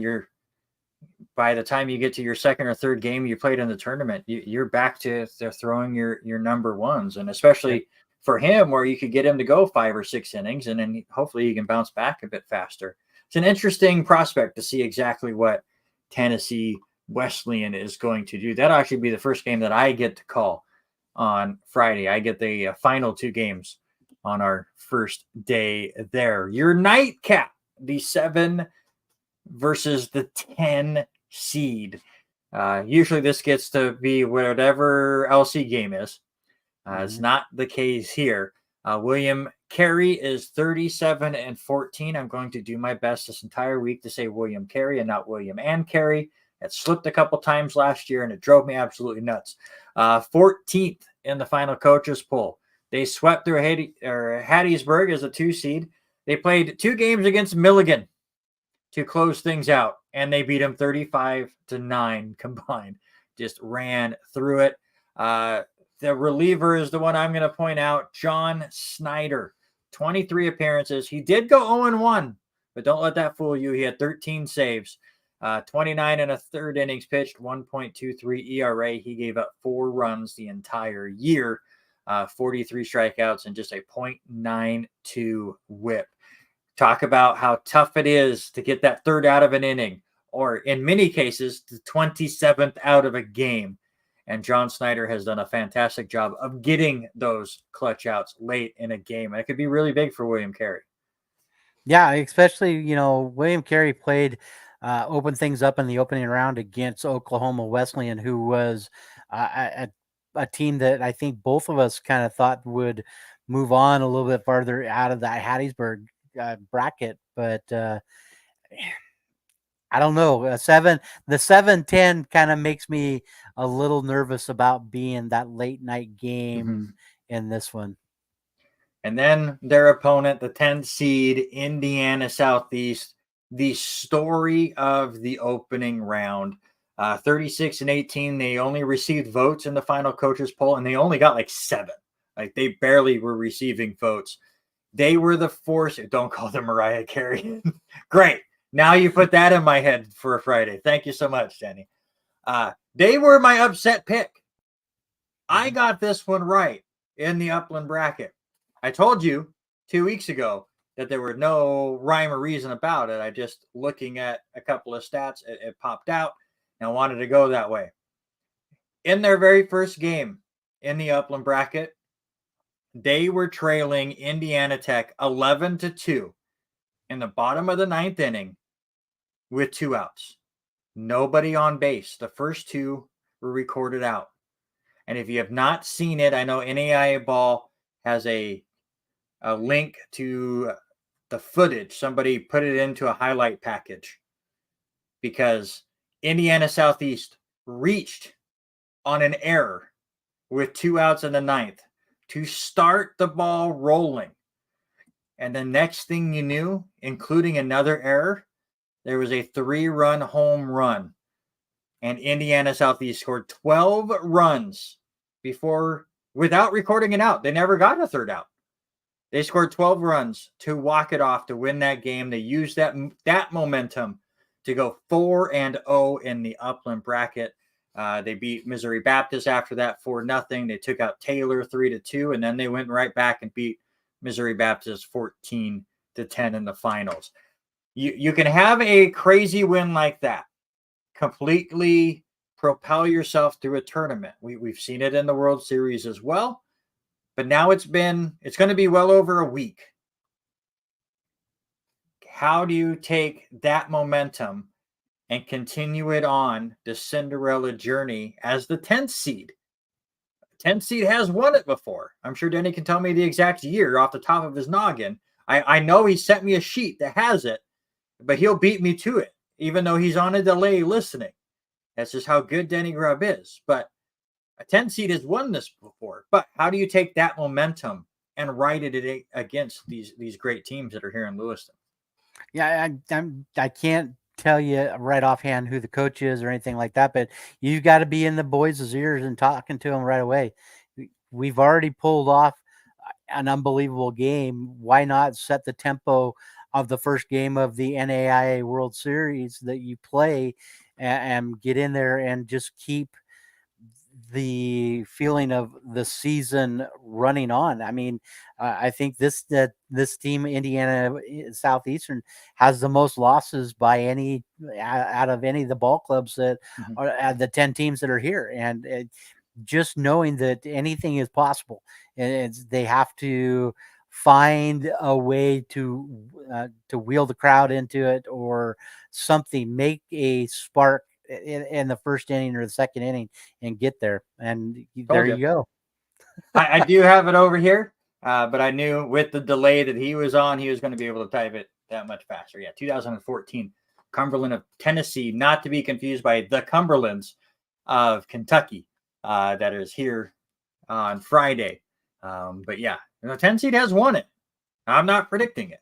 by the time you get to your second or third game you played in the tournament, you're back to throwing your number ones. And especially for him, where you could get him to go 5 or 6 innings, and then hopefully he can bounce back a bit faster. It's an interesting prospect to see exactly what Tennessee Wesleyan is going to do. That'll actually be the first game that I get to call on Friday. I get the final 2 games on our first day there. Your nightcap, the 7 versus the 10 seed. Usually this gets to be whatever LC game is. It's not the case here. William Carey is 37-14. I'm going to do my best this entire week to say William Carey and not William and Carey. It slipped a couple times last year, and it drove me absolutely nuts. 14th in the final coaches poll. They swept through Hattiesburg as a 2 seed. They played 2 games against Milligan to close things out, and they beat them 35-9 combined. Just ran through it. The reliever is the one I'm going to point out, John Snyder. 23 appearances. He did go 0-1, but don't let that fool you. He had 13 saves. 29 and a third innings pitched, 1.23 ERA. He gave up 4 runs the entire year, 43 strikeouts, and just a .92 whip. Talk about how tough it is to get that third out of an inning, or in many cases, the 27th out of a game. And John Snyder has done a fantastic job of getting those clutch outs late in a game. And it could be really big for William Carey. Yeah, especially, William Carey played, opened things up in the opening round against Oklahoma Wesleyan, who was a team that I think both of us kind of thought would move on a little bit farther out of that Hattiesburg bracket. But I don't know. The 7-10 kind of makes me a little nervous about being that late night game in this one. And then their opponent, the 10th seed, Indiana Southeast, the story of the opening round. 36-18. They only received votes in the final coaches poll, and they only got like 7. Like, they barely were receiving votes. They were the force. Don't call them Mariah Carey. Great. Now you put that in my head for a Friday. Thank you so much, Jenny. They were my upset pick. I got this one right in the Upland bracket. I told you 2 weeks ago that there were no rhyme or reason about it. I just, looking at a couple of stats, it popped out, and I wanted to go that way. In their very first game in the Upland bracket, they were trailing Indiana Tech 11-2 in the bottom of the 9th inning with 2 outs. Nobody on base. The first 2 were recorded out. And if you have not seen it, I know NAIA Ball has a link to the footage. Somebody put it into a highlight package, because Indiana Southeast reached on an error with 2 outs in the 9th to start the ball rolling. And the next thing you knew, including another error, there was a 3-run home run. And Indiana Southeast scored 12 runs without recording an out. They never got a third out. They scored 12 runs to walk it off to win that game. They used that momentum to go 4-0 in the Upland bracket. They beat Missouri Baptist after that 4-0. They took out Taylor 3-2, and then they went right back and beat Missouri Baptist 14-10 in the finals. You can have a crazy win like that, completely propel yourself through a tournament. We've seen it in the World Series as well, but now it's going to be well over a week. How do you take that momentum and continue it on the Cinderella journey as the 10th seed? 10th seed has won it before. I'm sure Denny can tell me the exact year off the top of his noggin. I know he sent me a sheet that has it, but he'll beat me to it, even though he's on a delay listening. That's just how good Denny Grubb is. But a 10 seed has won this before. But how do you take that momentum and ride it against these great teams that are here in Lewiston? Yeah, I can't tell you right offhand who the coach is or anything like that, but you've got to be in the boys' ears and talking to them right away. We've already pulled off an unbelievable game. Why not set the tempo of the first game of the NAIA World Series that you play, and get in there and just keep the feeling of the season running on. I mean, I think this team, Indiana Southeastern, has the most losses by any out of any of the ball clubs that Mhm. are the 10 teams that are here, and just knowing that anything is possible, and they have to find a way to wheel the crowd into it or something, make a spark in the first inning or the second inning and get there. And there Told you. you go. I do have it over here, but I knew with the delay that he was on, he was going to be able to type it that much faster. Yeah, 2014, Cumberland of Tennessee, not to be confused by the Cumberlands of Kentucky, that is here on Friday. But yeah, Tennessee has won it. I'm not predicting it,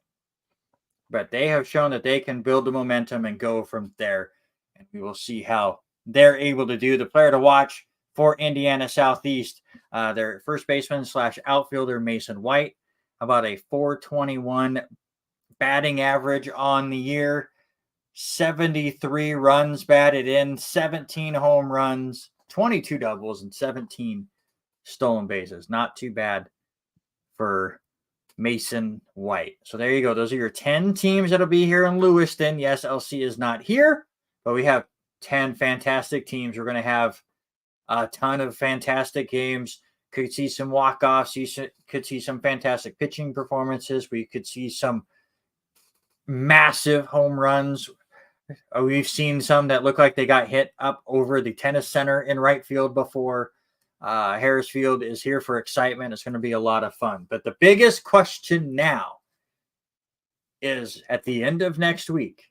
but they have shown that they can build the momentum and go from there. And we will see how they're able to do. The player to watch for Indiana Southeast, their first baseman / outfielder, Mason White, about a 421 batting average on the year, 73 runs batted in, 17 home runs, 22 doubles, and 17 stolen bases. Not too bad for Mason White. So there you go. Those are your 10 teams that'll be here in Lewiston. Yes, LC is not here, but we have 10 fantastic teams. We're going to have a ton of fantastic games. Could see some walk-offs. Could see some fantastic pitching performances. We could see some massive home runs. We've seen some that look like they got hit up over the tennis center in right field before. Harris Field is here for excitement. It's going to be a lot of fun. But the biggest question now is at the end of next week,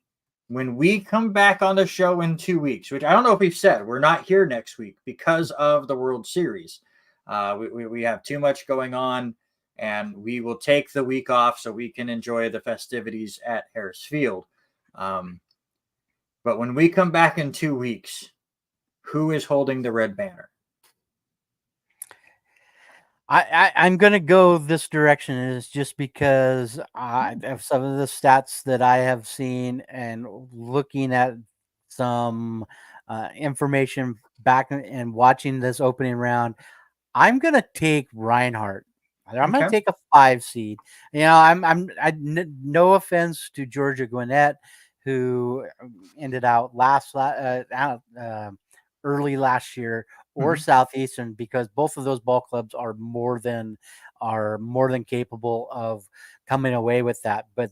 when we come back on the show in 2 weeks, which I don't know if we've said, we're not here next week because of the World Series. We have too much going on, and we will take the week off so we can enjoy the festivities at Harris Field. But when we come back in 2 weeks, who is holding the red banner? I'm going to go this direction is just because of some of the stats that I have seen and looking at some information back and watching this opening round. I'm going to take Reinhardt. I'm going Okay. to take a 5 seed. You know, no offense to Georgia Gwinnett, who ended out early last year, or Southeastern, because both of those ball clubs are more than capable of coming away with that. But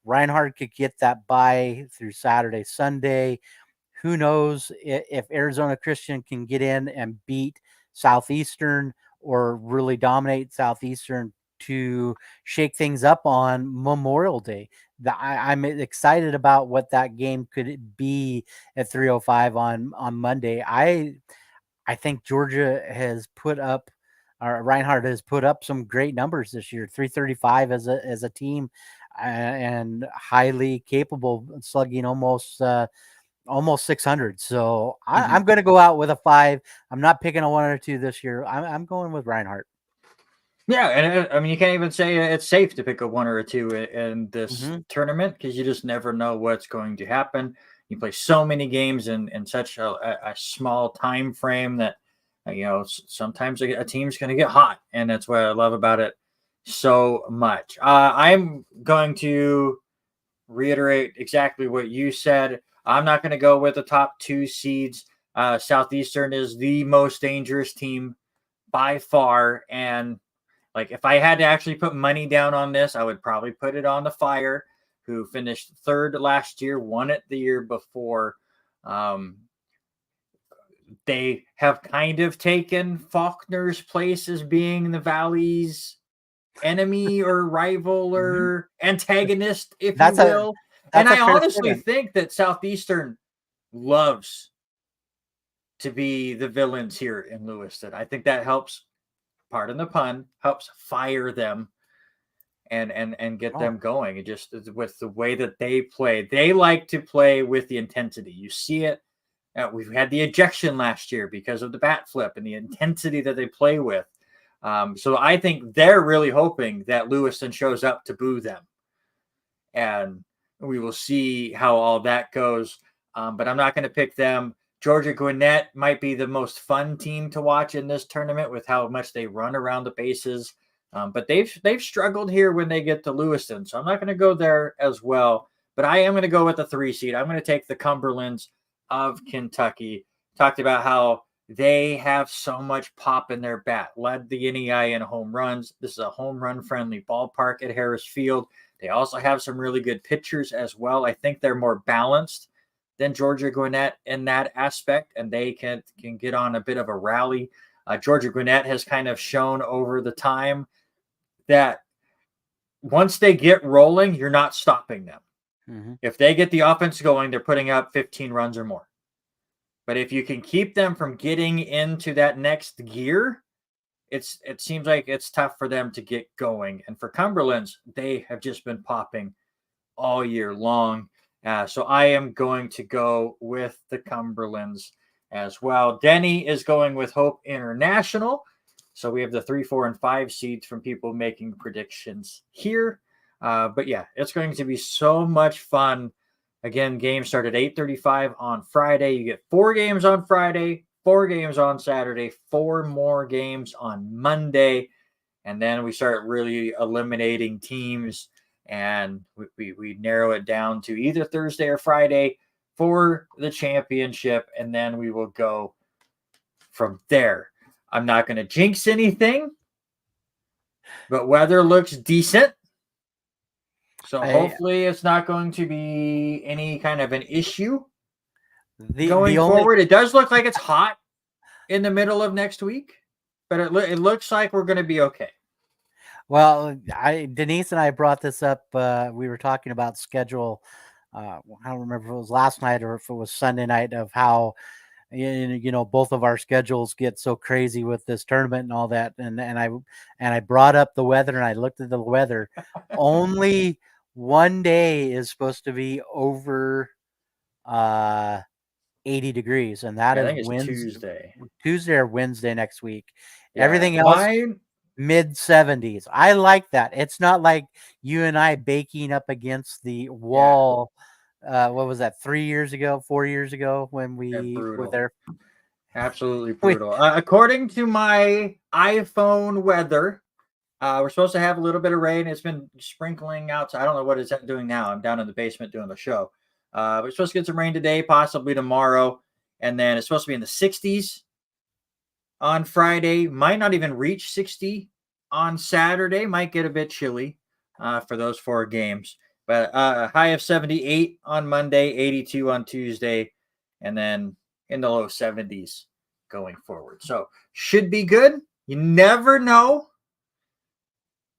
Reinhardt could get that bye through Saturday, Sunday. Who knows if Arizona Christian can get in and beat Southeastern or really dominate Southeastern to shake things up on Memorial Day. I'm excited about what that game could be at 3:05 on Monday. I think Georgia has put up, or Reinhardt has put up some great numbers this year. 335 as a team, and highly capable, slugging almost 600. So I'm going to go out with a 5. I'm not picking a 1 or 2 this year. I'm going with Reinhardt. Yeah, and I mean, you can't even say it's safe to pick a 1 or a 2 in this tournament because you just never know what's going to happen. You play so many games in such a small time frame that sometimes a team's going to get hot, and that's what I love about it so much. I'm going to reiterate exactly what you said. I'm not going to go with the top 2 seeds. Southeastern is the most dangerous team by far, and like if I had to actually put money down on this, I would probably put it on the Fire, who finished 3rd last year, won it the year before. They have kind of taken Faulkner's place as being the Valley's enemy or rival or antagonist, if you will. And I honestly think that Southeastern loves to be the villains here in Lewiston. I think that helps, pardon the pun, helps fire them. and get them going. And just with the way that they play, they like to play with the intensity. You see it. We've had the ejection last year because of the bat flip and the intensity that they play with. So I think they're really hoping that Lewiston shows up to boo them. And we will see how all that goes. But I'm not going to pick them. Georgia Gwinnett might be the most fun team to watch in this tournament with how much they run around the bases. But they've struggled here when they get to Lewiston. So I'm not going to go there as well. But I am going to go with the 3 seed. I'm going to take the Cumberlands of Kentucky. Talked about how they have so much pop in their bat. Led the NAIA in home runs. This is a home run friendly ballpark at Harris Field. They also have some really good pitchers as well. I think they're more balanced than Georgia Gwinnett in that aspect, and they can get on a bit of a rally. Georgia Gwinnett has kind of shown over the time that once they get rolling, you're not stopping them. Mm-hmm. If they get the offense going, they're putting up 15 runs or more. But if you can keep them from getting into that next gear, it seems like it's tough for them to get going. And for Cumberlands, they have just been popping all year long. So I am going to go with the Cumberlands as well. Denny is going with Hope International. So we have the 3, 4, and 5 seeds from people making predictions here. But yeah, it's going to be so much fun. Again, games start at 8:35 on Friday. You get 4 games on Friday, 4 games on Saturday, 4 more games on Monday. And then we start really eliminating teams. And we narrow it down to either Thursday or Friday for the championship. And then we will go from there. I'm not going to jinx anything, but weather looks decent. So hopefully it's not going to be any kind of an issue going forward. It does look like it's hot in the middle of next week, but it looks like we're going to be okay. Well, Denise and I brought this up. We were talking about schedule. I don't remember if it was last night or if it was Sunday night, of how, both of our schedules get so crazy with this tournament and all that. And I brought up the weather, and I looked at the weather. Only one day is supposed to be over 80 degrees, and that is Tuesday or Wednesday next week. Yeah, everything else mid 70s. I like that. It's not like you and I baking up against the wall. Yeah. What was that? 4 years ago when we were there? Absolutely brutal. According to my iPhone weather, we're supposed to have a little bit of rain. It's been sprinkling outside. I don't know what it's doing now. I'm down in the basement doing the show. We're supposed to get some rain today, possibly tomorrow. And then it's supposed to be in the 60s on Friday. Might not even reach 60 on Saturday. Might get a bit chilly for those 4 games. But high of 78 on Monday, 82 on Tuesday, and then in the low 70s going forward. So should be good. You never know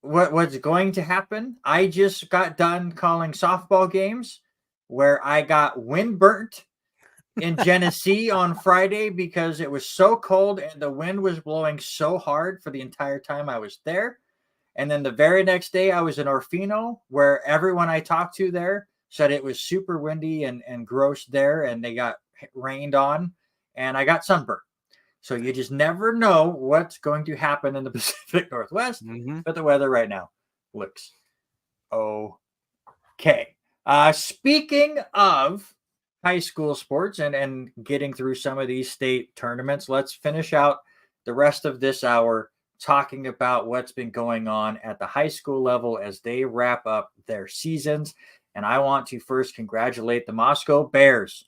what's going to happen. I just got done calling softball games where I got wind burnt in Genesee on Friday because it was so cold and the wind was blowing so hard for the entire time I was there. And then the very next day I was in Orfino, where everyone I talked to there said it was super windy and gross there, and they got rained on, and I got sunburned. So you just never know what's going to happen in the Pacific Northwest, but the weather right now looks okay. Speaking of high school sports and getting through some of these state tournaments, let's finish out the rest of this hour talking about what's been going on at the high school level as they wrap up their seasons. And I want to first congratulate the Moscow Bears.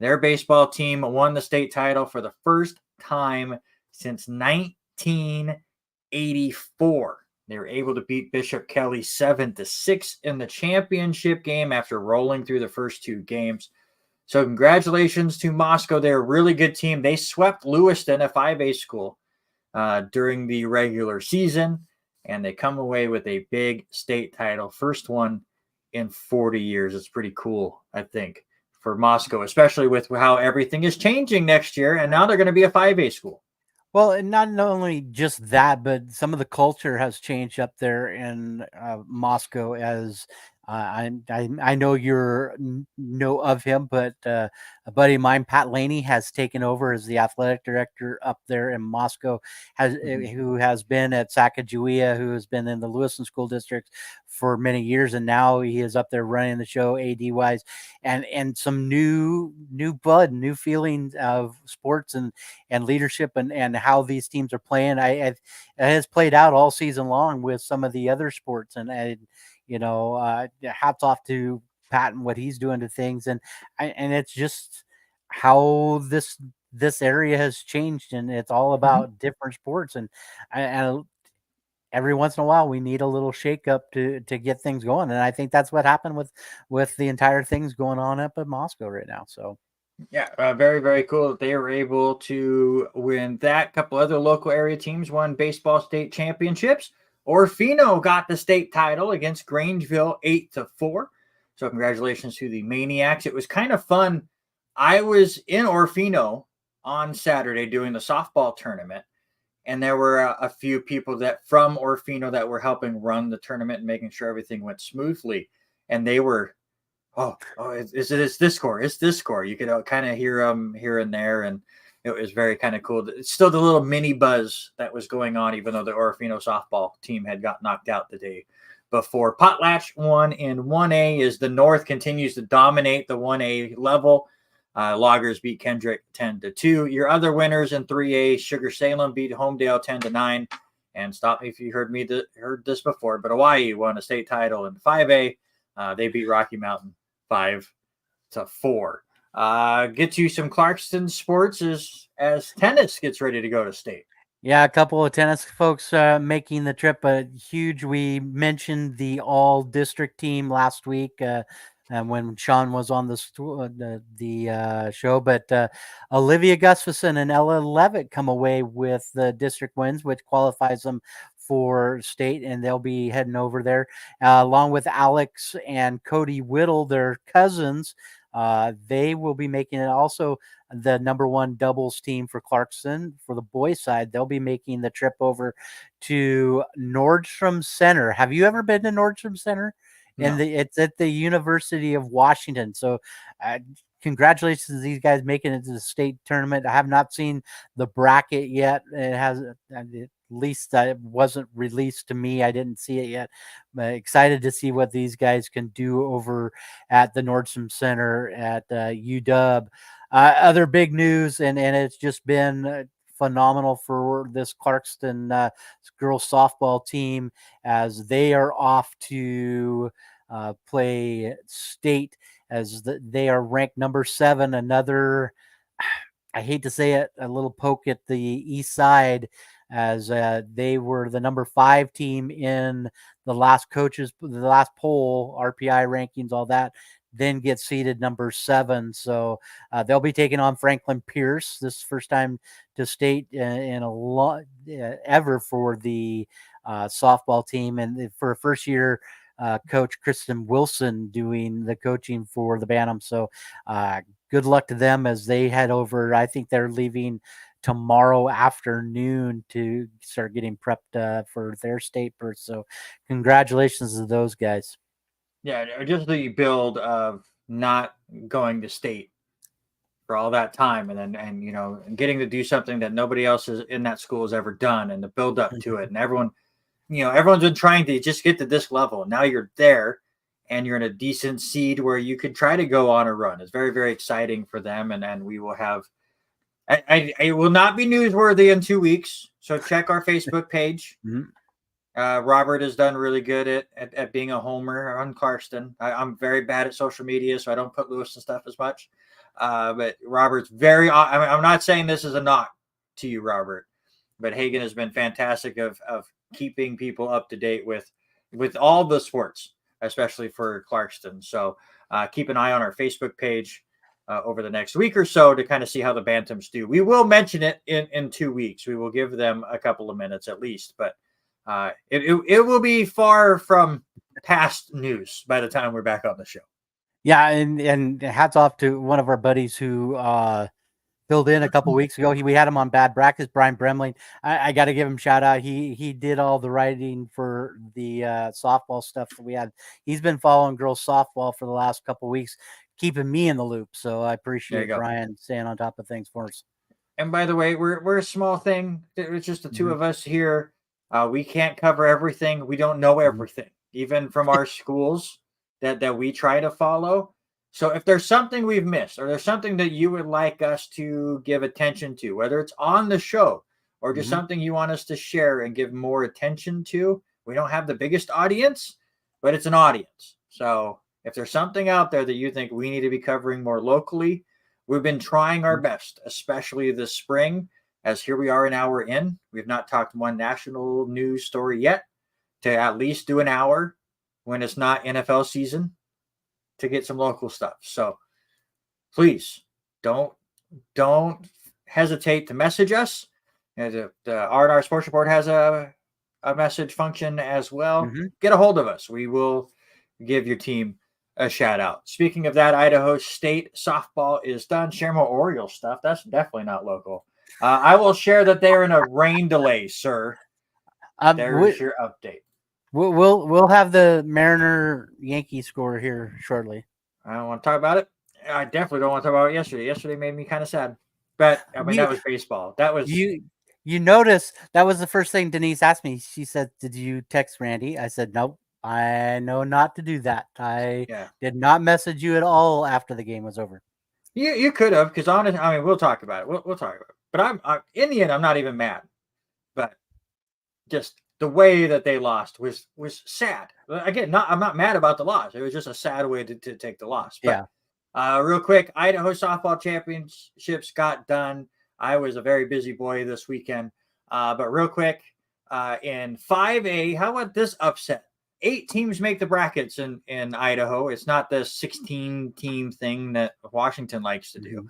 Their baseball team won the state title for the first time since 1984. They were able to beat Bishop Kelly 7-6 in the championship game after rolling through the first 2 games. So congratulations to Moscow. They're a really good team. They swept Lewiston, a 5A school, during the regular season, and they come away with a big state title, first one in 40 years. It's pretty cool, I think, for Moscow, especially with how everything is changing next year, and now they're going to be a 5A school. Well, and not only just that, but some of the culture has changed up there in Moscow. As I know know of him, but a buddy of mine, Pat Laney, has taken over as the athletic director up there in Moscow. Mhm. Who has been at Sacagawea, who has been in the Lewiston School District for many years, and now he is up there running the show AD wise, and some new blood, new feelings of sports and leadership and how these teams are playing. It has played out all season long with some of the other sports, and hats off to Pat and what he's doing to things, and it's just how this area has changed, and it's all Mhm. about different sports, and every once in a while we need a little shakeup to get things going, and I think that's what happened with the entire things going on up in Moscow right now. So Yeah, very, very cool that they were able to win that. Couple other local area teams won baseball state championships. Orfino got the state title against Grangeville 8-4. So congratulations to the Maniacs. It was kind of fun. I was in Orfino on Saturday doing the softball tournament, and there were a few people that from Orfino that were helping run the tournament and making sure everything went smoothly. And they were, it's this score, it's this score. You could kind of hear them here and there, and it was very kind of cool. It's still the little mini buzz that was going on, even though the Orofino softball team had got knocked out the day before. Potlatch won in 1A as the North continues to dominate the 1A level. Loggers beat Kendrick 10-2. Your other winners in 3A, Sugar Salem beat Homedale 10-9. And stop me if you heard this before, but Hawaii won a state title in 5A. They beat Rocky Mountain 5-4. Get you some Clarkston sports as tennis gets ready to go to state. yeah, a couple of tennis folks making the trip, but huge. We mentioned the all district team last week. And when Sean was on the show, but Olivia Gustafson and Ella Levitt come away with the district wins, which qualifies them for state, and they'll be heading over there along with Alex and Cody Whittle, their cousins. They will be making it also the number one doubles team for Clarkson for the boys side. They'll be making the trip over to Nordstrom Center. Have you ever been to Nordstrom Center? No. It's at the University of Washington. So, congratulations to these guys making it to the state tournament. I have not seen the bracket yet. It has at least it wasn't released to me. I didn't see it yet. But excited to see what these guys can do over at the Nordstrom Center at UW. Other big news, and it's just been phenomenal for this Clarkston girls softball team as they are off to play state as they are ranked number 7. Another, I hate to say it, a little poke at the east side as they were the number 5 team in the last poll, RPI rankings, all that, then get seeded number 7. So they'll be taking on Franklin Pierce. This first time to state in a lot ever for the softball team, and for first year coach Kristen Wilson doing the coaching for the Bantam. So good luck to them as they head over. I think they're leaving tomorrow afternoon to start getting prepped for their state berth. So congratulations to those guys. Yeah, just the build of not going to state for all that time, and then getting to do something that nobody else is in that school has ever done, and the build up to it, and everyone's been trying to just get to this level. Now you're there, and you're in a decent seed where you could try to go on a run. It's very, very exciting for them, and we will have. I will not be newsworthy in 2 weeks, so check our Facebook page. Mhm. Robert has done really good at being a homer on Clarkston. I'm very bad at social media, so I don't put Lewis and stuff as much. But Robert's I'm not saying this is a knock to you, Robert, but Hagen has been fantastic of keeping people up to date with all the sports, especially for Clarkston. So keep an eye on our Facebook page over the next week or so to kind of see how the Bantams do. We will mention it in 2 weeks. We will give them a couple of minutes at least, but it will be far from past news by the time we're back on the show. Yeah, and hats off to one of our buddies who filled in a couple weeks ago. We had him on Bad Practice. Brian Bremling. I got to give him shout out. He did all the writing for the softball stuff that we had. He's been following girls softball for the last couple weeks, keeping me in the loop. So I There you appreciate go. Brian staying on top of things for us. And by the way, we're a small thing. It's just the two Mhm. of us here. We can't cover everything. We don't know Mhm. everything, even from our schools that we try to follow. So if there's something we've missed, or there's something that you would like us to give attention to, whether it's on the show or just Mhm. something you want us to share and give more attention to, we don't have the biggest audience, but it's an audience. So if there's something out there that you think we need to be covering more locally, we've been trying our best, especially this spring, as here we are an hour in. We've not talked one national news story yet, to at least do an hour when it's not NFL season to get some local stuff. So please don't hesitate to message us. And the R&R Sports Report has a message function as well. Mhm. Get a hold of us. We will give your team a shout out. Speaking of that, Idaho State softball is done. Share more Orioles stuff. That's definitely not local. I will share that they're in a rain delay, sir. There is your update. We'll have the Mariner Yankee score here shortly. I don't want to talk about it. I definitely don't want to talk about it yesterday. Yesterday made me kind of sad. But I mean, You that was baseball. That was you notice that was the first thing Denise asked me. She said, "Did you text Randy?" I said, "Nope. I know not to do that. I yeah. did not message you at all after the game was over." You could have, because honestly, I mean, we'll talk about it. We'll talk about it. But I'm in the end, I'm not even mad. But just the way that they lost was sad. Again, I'm not mad about the loss. It was just a sad way to take the loss. But real quick, Idaho softball championships got done. I was a very busy boy this weekend. But real quick, in 5A, how about this upset? 8 teams make the brackets in Idaho. It's not the 16-team thing that Washington likes to do.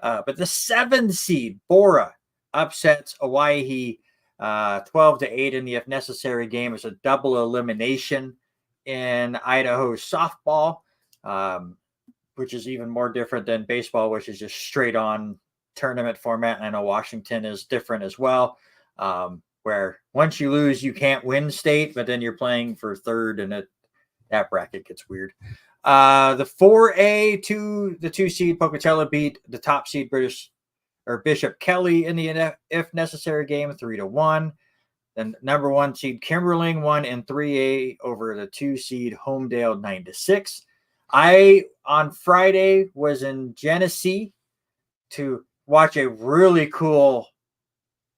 But the 7 seed, Bora, upsets Hawaii 12-8 in the if necessary game. It's a double elimination in Idaho softball, which is even more different than baseball, which is just straight on tournament format. And I know Washington is different as well, where once you lose, you can't win state, but then you're playing for third, and that bracket gets weird. The 4A to the 2 seed Pocatello beat the top seed Bishop Kelly in the if necessary game 3-1. Then number 1 seed Kimberling won in 3A over the 2 seed Homedale 9-6. I on Friday was in Genesee to watch a really cool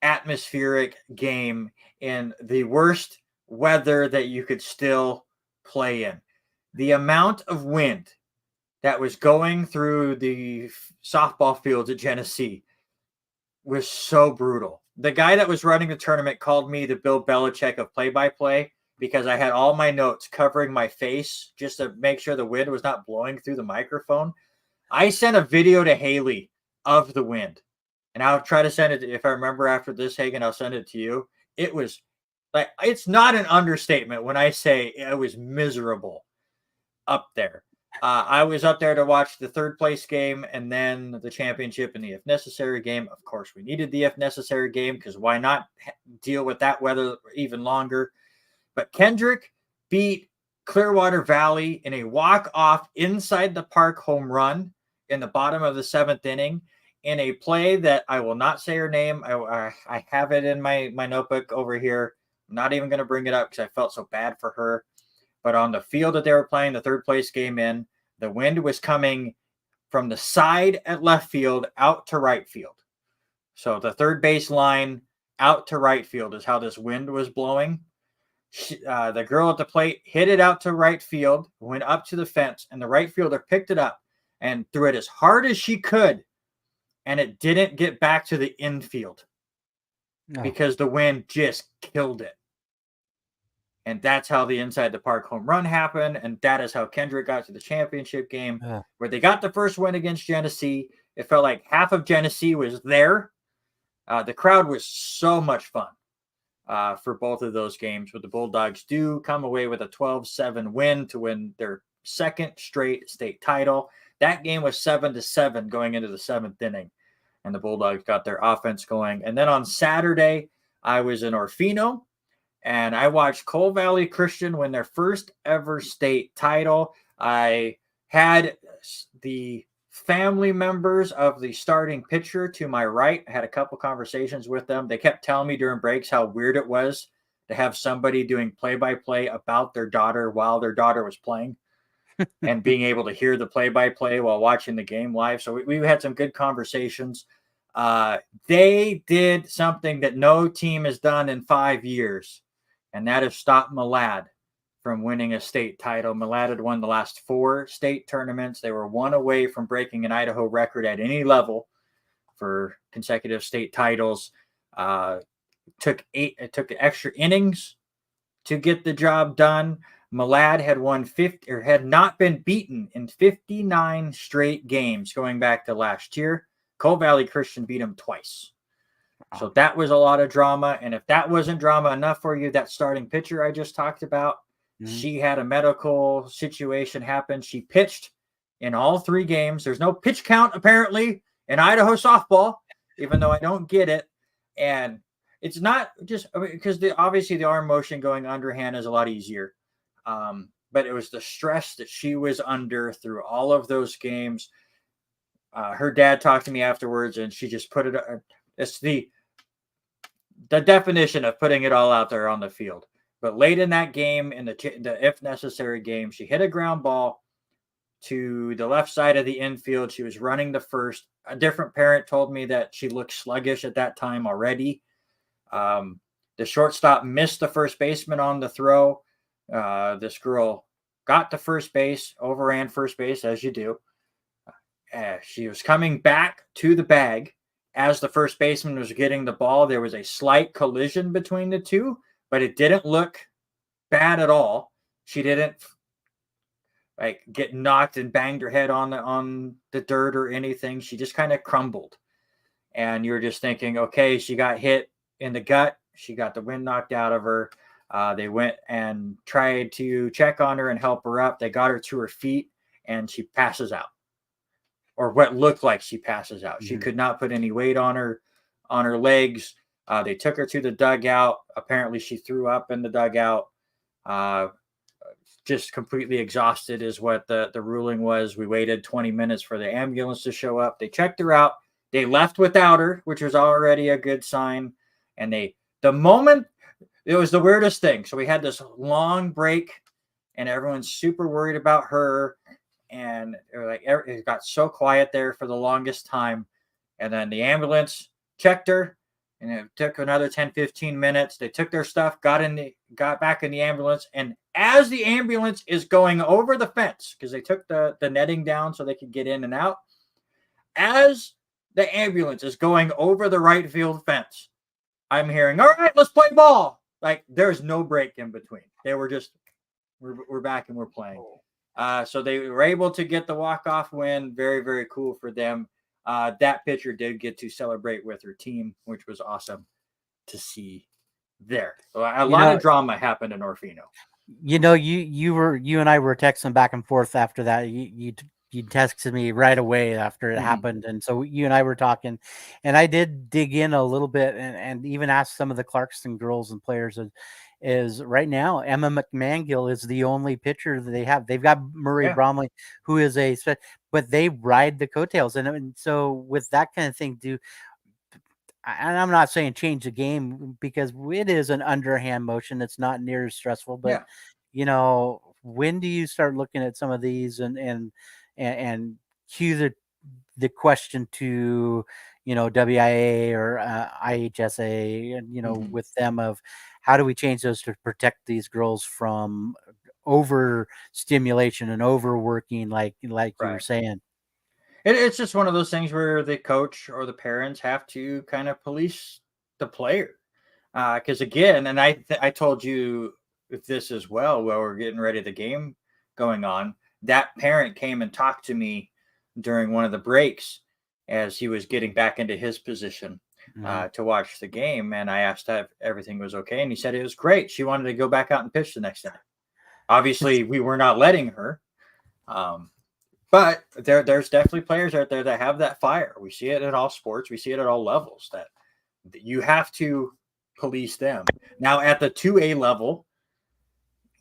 atmospheric game in the worst weather that you could still play in. The amount of wind that was going through the softball fields at Genesee was so brutal. The guy that was running the tournament called me the Bill Belichick of play-by-play because I had all my notes covering my face just to make sure the wind was not blowing through the microphone. I sent a video to Haley of the wind, and I'll try to send it. If I remember after this, Hagen, I'll send it to you. It was like, it's not an understatement when I say it was miserable up there. I was up there to watch the 3rd place game and then the championship and the if necessary game. Of course, we needed the if necessary game because why not deal with that weather even longer? But Kendrick beat Clearwater Valley in a walk-off inside the park home run in the bottom of the 7th inning in a play that I will not say her name. I have it in my notebook over here. I'm not even going to bring it up because I felt so bad for her. But on the field that they were playing the 3rd place game in, the wind was coming from the side at left field out to right field. So the third base line out to right field is how this wind was blowing. The girl at the plate hit it out to right field, went up to the fence, and the right fielder picked it up and threw it as hard as she could, and it didn't get back to the infield because the wind just killed it. And that's how the inside the park home run happened. And that is how Kendrick got to the championship game where they got the first win against Genesee. It felt like half of Genesee was there. The crowd was so much fun for both of those games. But the Bulldogs do come away with a 12-7 win to win their 2nd straight state title. That game was 7-7 going into the 7th inning. and the Bulldogs got their offense going. And then on Saturday, I was in Orfino, and I watched Coal Valley Christian win their first ever state title. I had the family members of the starting pitcher to my right. I had a couple conversations with them. They kept telling me during breaks how weird it was to have somebody doing play-by-play about their daughter while their daughter was playing and being able to hear the play-by-play while watching the game live. So we had some good conversations. They did something that no team has done in 5 years, and that is stop Malad from winning a state title. Malad had won the last 4 state tournaments. They were 1 away from breaking an Idaho record at any level for consecutive state titles. It took extra innings to get the job done. Malad had won 50 or had not been beaten in 59 straight games going back to last year. Coal Valley Christian beat him twice. So that was a lot of drama. And if that wasn't drama enough for you, that starting pitcher I just talked about, she had a medical situation happen. She pitched in all 3 games. There's no pitch count apparently in Idaho softball, even though I don't get it. And it's not just because obviously the arm motion going underhand is a lot easier. But it was the stress that she was under through all of those games. Her dad talked to me afterwards, and she just put it. It's the definition of putting it all out there on the field. But late in that game, in the if necessary game, she hit a ground ball to the left side of the infield. She was running the first. A different parent told me that she looked sluggish at that time already. The shortstop missed the first baseman on the throw. This girl got to first base, overran first base, as you do. She was coming back to the bag. As the first baseman was getting the ball, there was a slight collision between the two, but it didn't look bad at all. She didn't get knocked and banged her head on the dirt or anything. She just kind of crumbled. And you're just thinking, okay, she got hit in the gut. She got the wind knocked out of her. They went and tried to check on her and help her up. They got her to her feet, and she passes out, or what looked like she passes out. She could not put any weight on her legs. They took her to the dugout. Apparently, she threw up in the dugout. Just completely exhausted is what the ruling was. We waited 20 minutes for the ambulance to show up. They checked her out. They left without her, which was already a good sign. And the moment, it was the weirdest thing. So we had this long break, and everyone's super worried about her. And it got so quiet there for the longest time. And then the ambulance checked her, and it took another 10, 15 minutes. They took their stuff, got back in the ambulance. And as the ambulance is going over the fence, because they took the netting down so they could get in and out, as the ambulance is going over the right field fence, I'm hearing, all right, let's play ball. There's no break in between. They were just, we're back and we're playing. So they were able to get the walk-off win. Very, very cool for them. That pitcher did get to celebrate with her team, which was awesome to see there. So a lot of drama happened in Orfino. You and I were texting back and forth after that. You texted me right away after it happened. And so you and I were talking, and I did dig in a little bit and even ask some of the Clarkston girls and players is right now, Emma McMangill is the only pitcher that they have. They've got Murray Bromley, who is but they ride the coattails. And so with that kind of thing, and I'm not saying change the game, because it is an underhand motion. It's not near as stressful, but when do you start looking at some of these and cue the question to, WIA or IHSA, and, with them of how do we change those to protect these girls from overstimulation and overworking, like you were saying. It's just one of those things where the coach or the parents have to kind of police the player. Because again, and I told you this as well while we're getting ready the game going on, that parent came and talked to me during one of the breaks as he was getting back into his position to watch the game. And I asked if everything was okay. And he said it was great. She wanted to go back out and pitch the next day. Obviously, we were not letting her. But there's definitely players out there that have that fire. We see it at all sports. We see it at all levels that you have to police them. Now at the 2A level,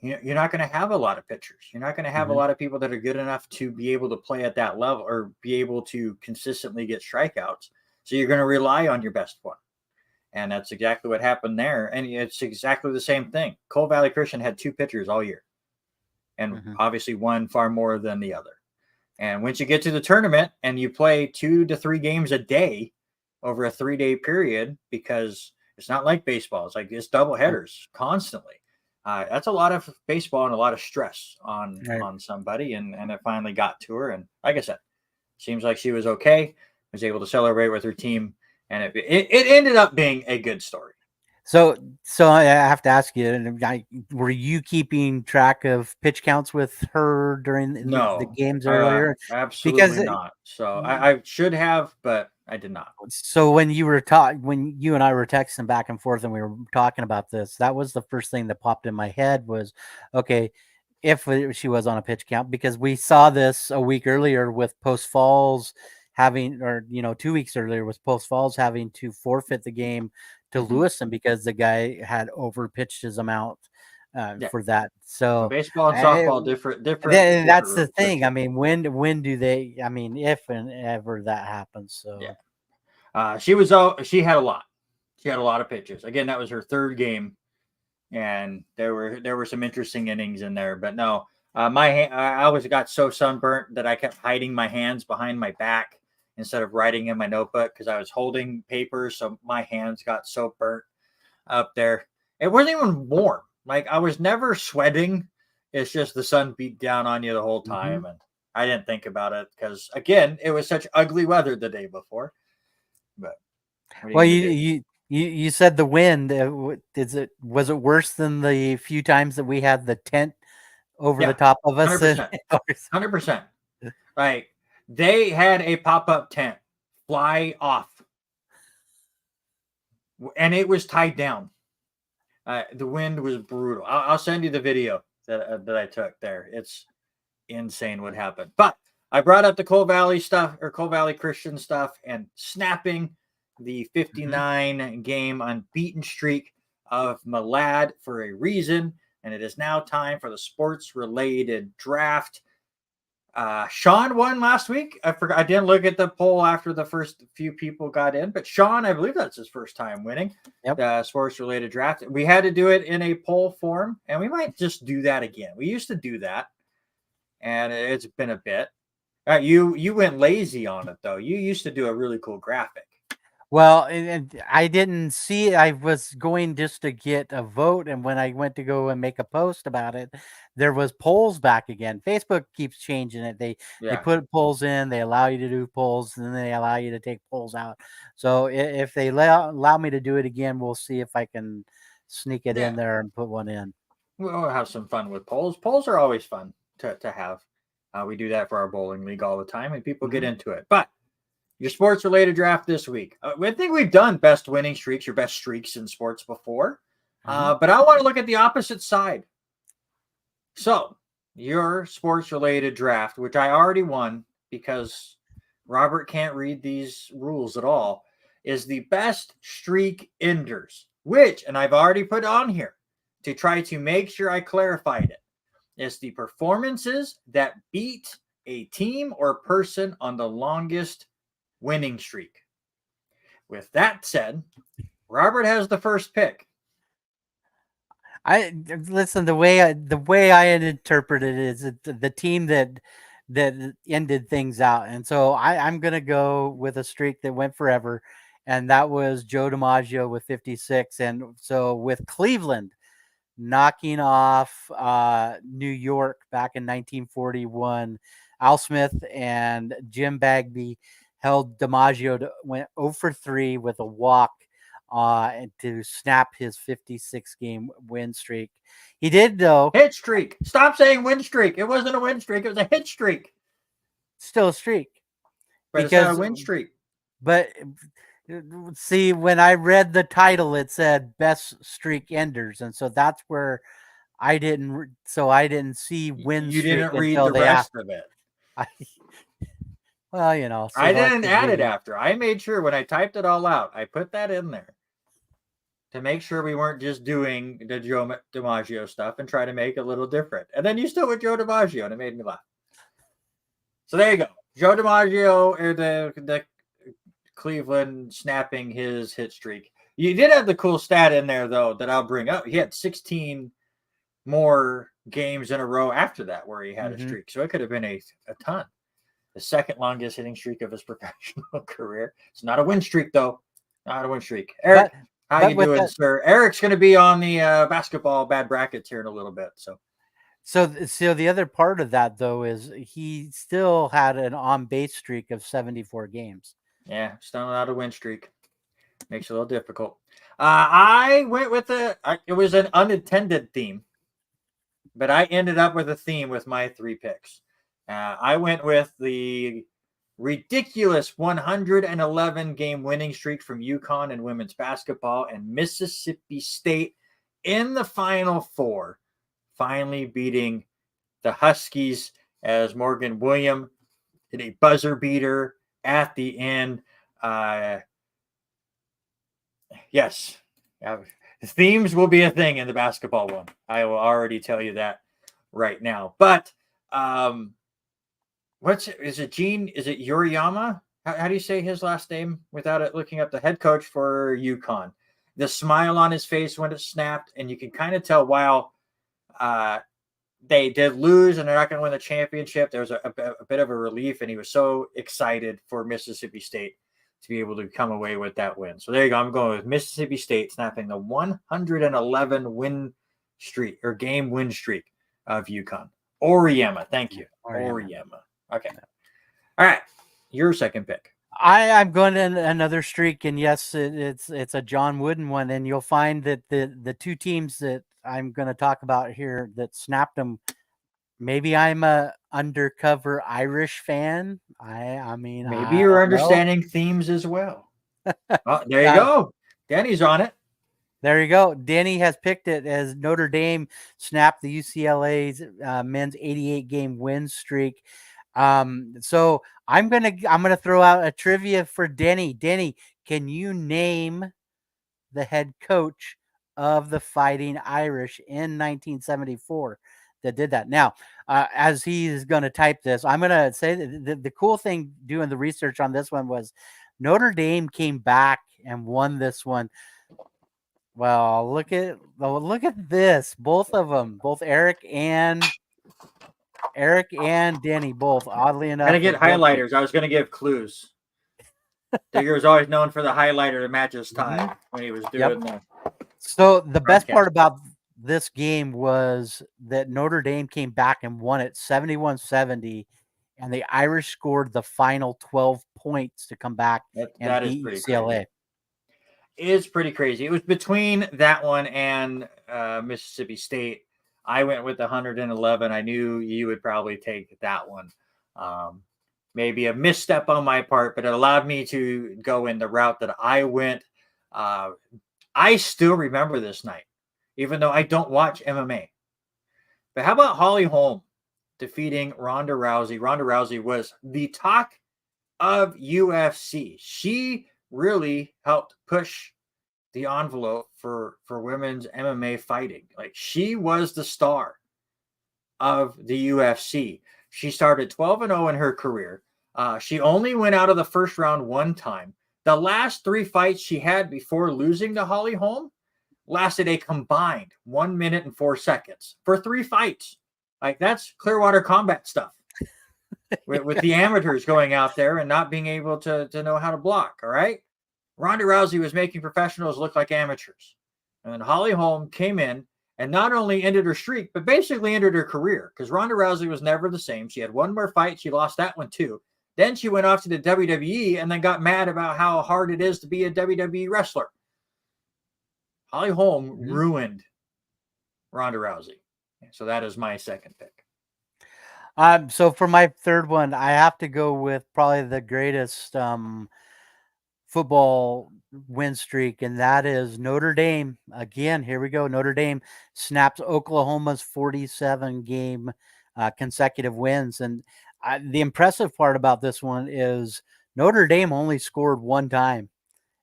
you're not going to have a lot of pitchers. You're not going to have a lot of people that are good enough to be able to play at that level or be able to consistently get strikeouts. So you're going to rely on your best one. And that's exactly what happened there. And it's exactly the same thing. Coal Valley Christian had 2 pitchers all year. And obviously one far more than the other. And once you get to the tournament and you play 2 to 3 games a day over a 3-day period, because it's not like baseball. It's like it's double headers constantly. That's a lot of baseball and a lot of stress on somebody, and it finally got to her. And like I said, seems like she was okay, was able to celebrate with her team, and it ended up being a good story. So I have to ask you, were you keeping track of pitch counts with her during the games earlier? Absolutely not. So I should have, but I did not. So when you and I were texting back and forth and we were talking about this, that was the first thing that popped in my head was, okay, if she was on a pitch count, because we saw this a week earlier with Post Falls having, or 2 weeks earlier with Post Falls having to forfeit the game to Lewiston because the guy had overpitched his amount for that. So baseball and softball different. That's the thing. I mean, when do they? I mean, if and ever that happens. So she had a lot. She had a lot of pitches. Again, that was her 3rd game, and there were some interesting innings in there. But no, I always got so sunburnt that I kept hiding my hands behind my back instead of writing in my notebook because I was holding paper, so my hands got so burnt up there. It wasn't even warm. Like I was never sweating. It's just the sun beat down on you the whole time, and I didn't think about it because again, it was such ugly weather the day before. But well, you said the wind. Was it worse than the few times that we had the tent over the top of us? 100%. Like they had a pop-up tent fly off, and it was tied down. The wind was brutal. I'll send you the video that I took there. It's insane what happened. But I brought up the Coal Valley stuff or Coal Valley Christian stuff and snapping the 59 game unbeaten streak of Malad for a reason. And it is now time for the sports related draft. Sean won last week. I forgot. I didn't look at the poll after the first few people got in, but Sean, I believe that's his first time winning the sports related draft. We had to do it in a poll form, and we might just do that again. We used to do that, and it's been a bit. You went lazy on it though. You used to do a really cool graphic. Well, and I didn't see it. I was going just to get a vote, and when I went to go and make a post about it, there was polls back again. Facebook keeps changing it. They put polls in, they allow you to do polls, and then they allow you to take polls out. So if they allow me to do it again, we'll see if I can sneak it in there and put one in. We'll have some fun with polls. Polls are always fun to have. We do that for our bowling league all the time, and people get into it. But your sports related draft this week. I think we've done best winning streaks, your best streaks in sports before. But I want to look at the opposite side. So your sports related draft, which I already won because Robert can't read these rules at all, is the best streak enders, which, and I've already put on here to try to make sure I clarified it, is the performances that beat a team or person on the longest winning streak. With that said, Robert has the first pick. I listen. The way I had interpreted it is the team that ended things out, and so I'm gonna go with a streak that went forever, and that was Joe DiMaggio with 56, and so with Cleveland knocking off New York back in 1941, Al Smith and Jim Bagby held DiMaggio went 0 for 3 with a walk to snap his 56 game win streak. He did though. Hit streak. Stop saying win streak. It wasn't a win streak. It was a hit streak. Still a streak. But because, it's not a win streak. But see, when I read the title, it said best streak enders. And so that's where I didn't see win streak. You didn't read the rest of it. I, well, you know, I didn't add it selectively. after. I made sure when I typed it all out, I put that in there to make sure we weren't just doing the Joe DiMaggio stuff and try to make it a little different. And then you still with Joe DiMaggio, and it made me laugh. So there you go. Joe DiMaggio or the Cleveland snapping his hit streak. You did have the cool stat in there though that I'll bring up. He had 16 more games in a row after that where he had a streak. So it could have been a ton. The second longest hitting streak of his professional career. It's not a win streak though. Not a win streak. Eric, how you doing, sir? Eric's going to be on the basketball bad brackets here in a little bit. So the other part of that though is he still had an on base streak of 74 games. Yeah, still not a win streak. Makes it a little difficult. I went with it was an unintended theme, but I ended up with a theme with my 3 picks. I went with the ridiculous 111 game winning streak from UConn in women's basketball and Mississippi State in the Final Four, finally beating the Huskies as Morgan Williams did a buzzer beater at the end. Yes, themes will be a thing in the basketball one. I will already tell you that right now. But is it Yuriyama? How do you say his last name without it looking up? The head coach for UConn. The smile on his face when it snapped, and you can kind of tell while they did lose and they're not going to win the championship, there was a bit of a relief, and he was so excited for Mississippi State to be able to come away with that win. So there you go. I'm going with Mississippi State snapping the 111 win streak or game win streak of UConn. Oriema. Thank you. Oriema. Okay. All right. Your second pick. I'm going to another streak, and yes, it's a John Wooden one, and you'll find that the 2 teams that I'm going to talk about here that snapped them. Maybe I'm a undercover Irish fan. I mean, maybe you're understanding themes as well. Oh, there you go. Danny's on it. There you go. Danny has picked it as Notre Dame snapped the UCLA's men's 88 game win streak. So I'm gonna throw out a trivia for Denny. Denny, can you name the head coach of the Fighting Irish in 1974 that did that? Now, as he's going to type this, I'm going to say that the cool thing doing the research on this one was Notre Dame came back and won this one. Well, look at this. Both of them, both Eric and Danny, both oddly enough. Gotta get highlighters. I was going to give clues. Digger was always known for the highlighter to match his tie when he was doing that. So the best part about this game was that Notre Dame came back and won it 71-70, and the Irish scored the final 12 points to come back and beat UCLA. It is pretty crazy. It was between that one and Mississippi State. I went with the 111. I knew you would probably take that one. Maybe a misstep on my part, but it allowed me to go in the route that I went. I still remember this night, even though I don't watch MMA. But how about Holly Holm defeating Ronda Rousey? Ronda Rousey was the talk of UFC. She really helped push the envelope for women's MMA fighting. Like, she was the star of the UFC. She started 12-0 in her career. She only went out of the first round one time. The last 3 fights she had before losing to Holly Holm lasted a combined 1 minute and 4 seconds for 3 fights. Like, that's Clearwater combat stuff. with the amateurs going out there and not being able to know how to block, all right? Ronda Rousey was making professionals look like amateurs. And then Holly Holm came in and not only ended her streak, but basically ended her career, because Ronda Rousey was never the same. She had one more fight. She lost that one too. Then she went off to the WWE and then got mad about how hard it is to be a WWE wrestler. Holly Holm ruined Ronda Rousey. So that is my second pick. So for my third one, I have to go with probably the greatest football win streak, and that is Notre Dame. Again, here we go. Notre Dame snaps Oklahoma's 47 game consecutive wins. And the impressive part about this one is Notre Dame only scored one time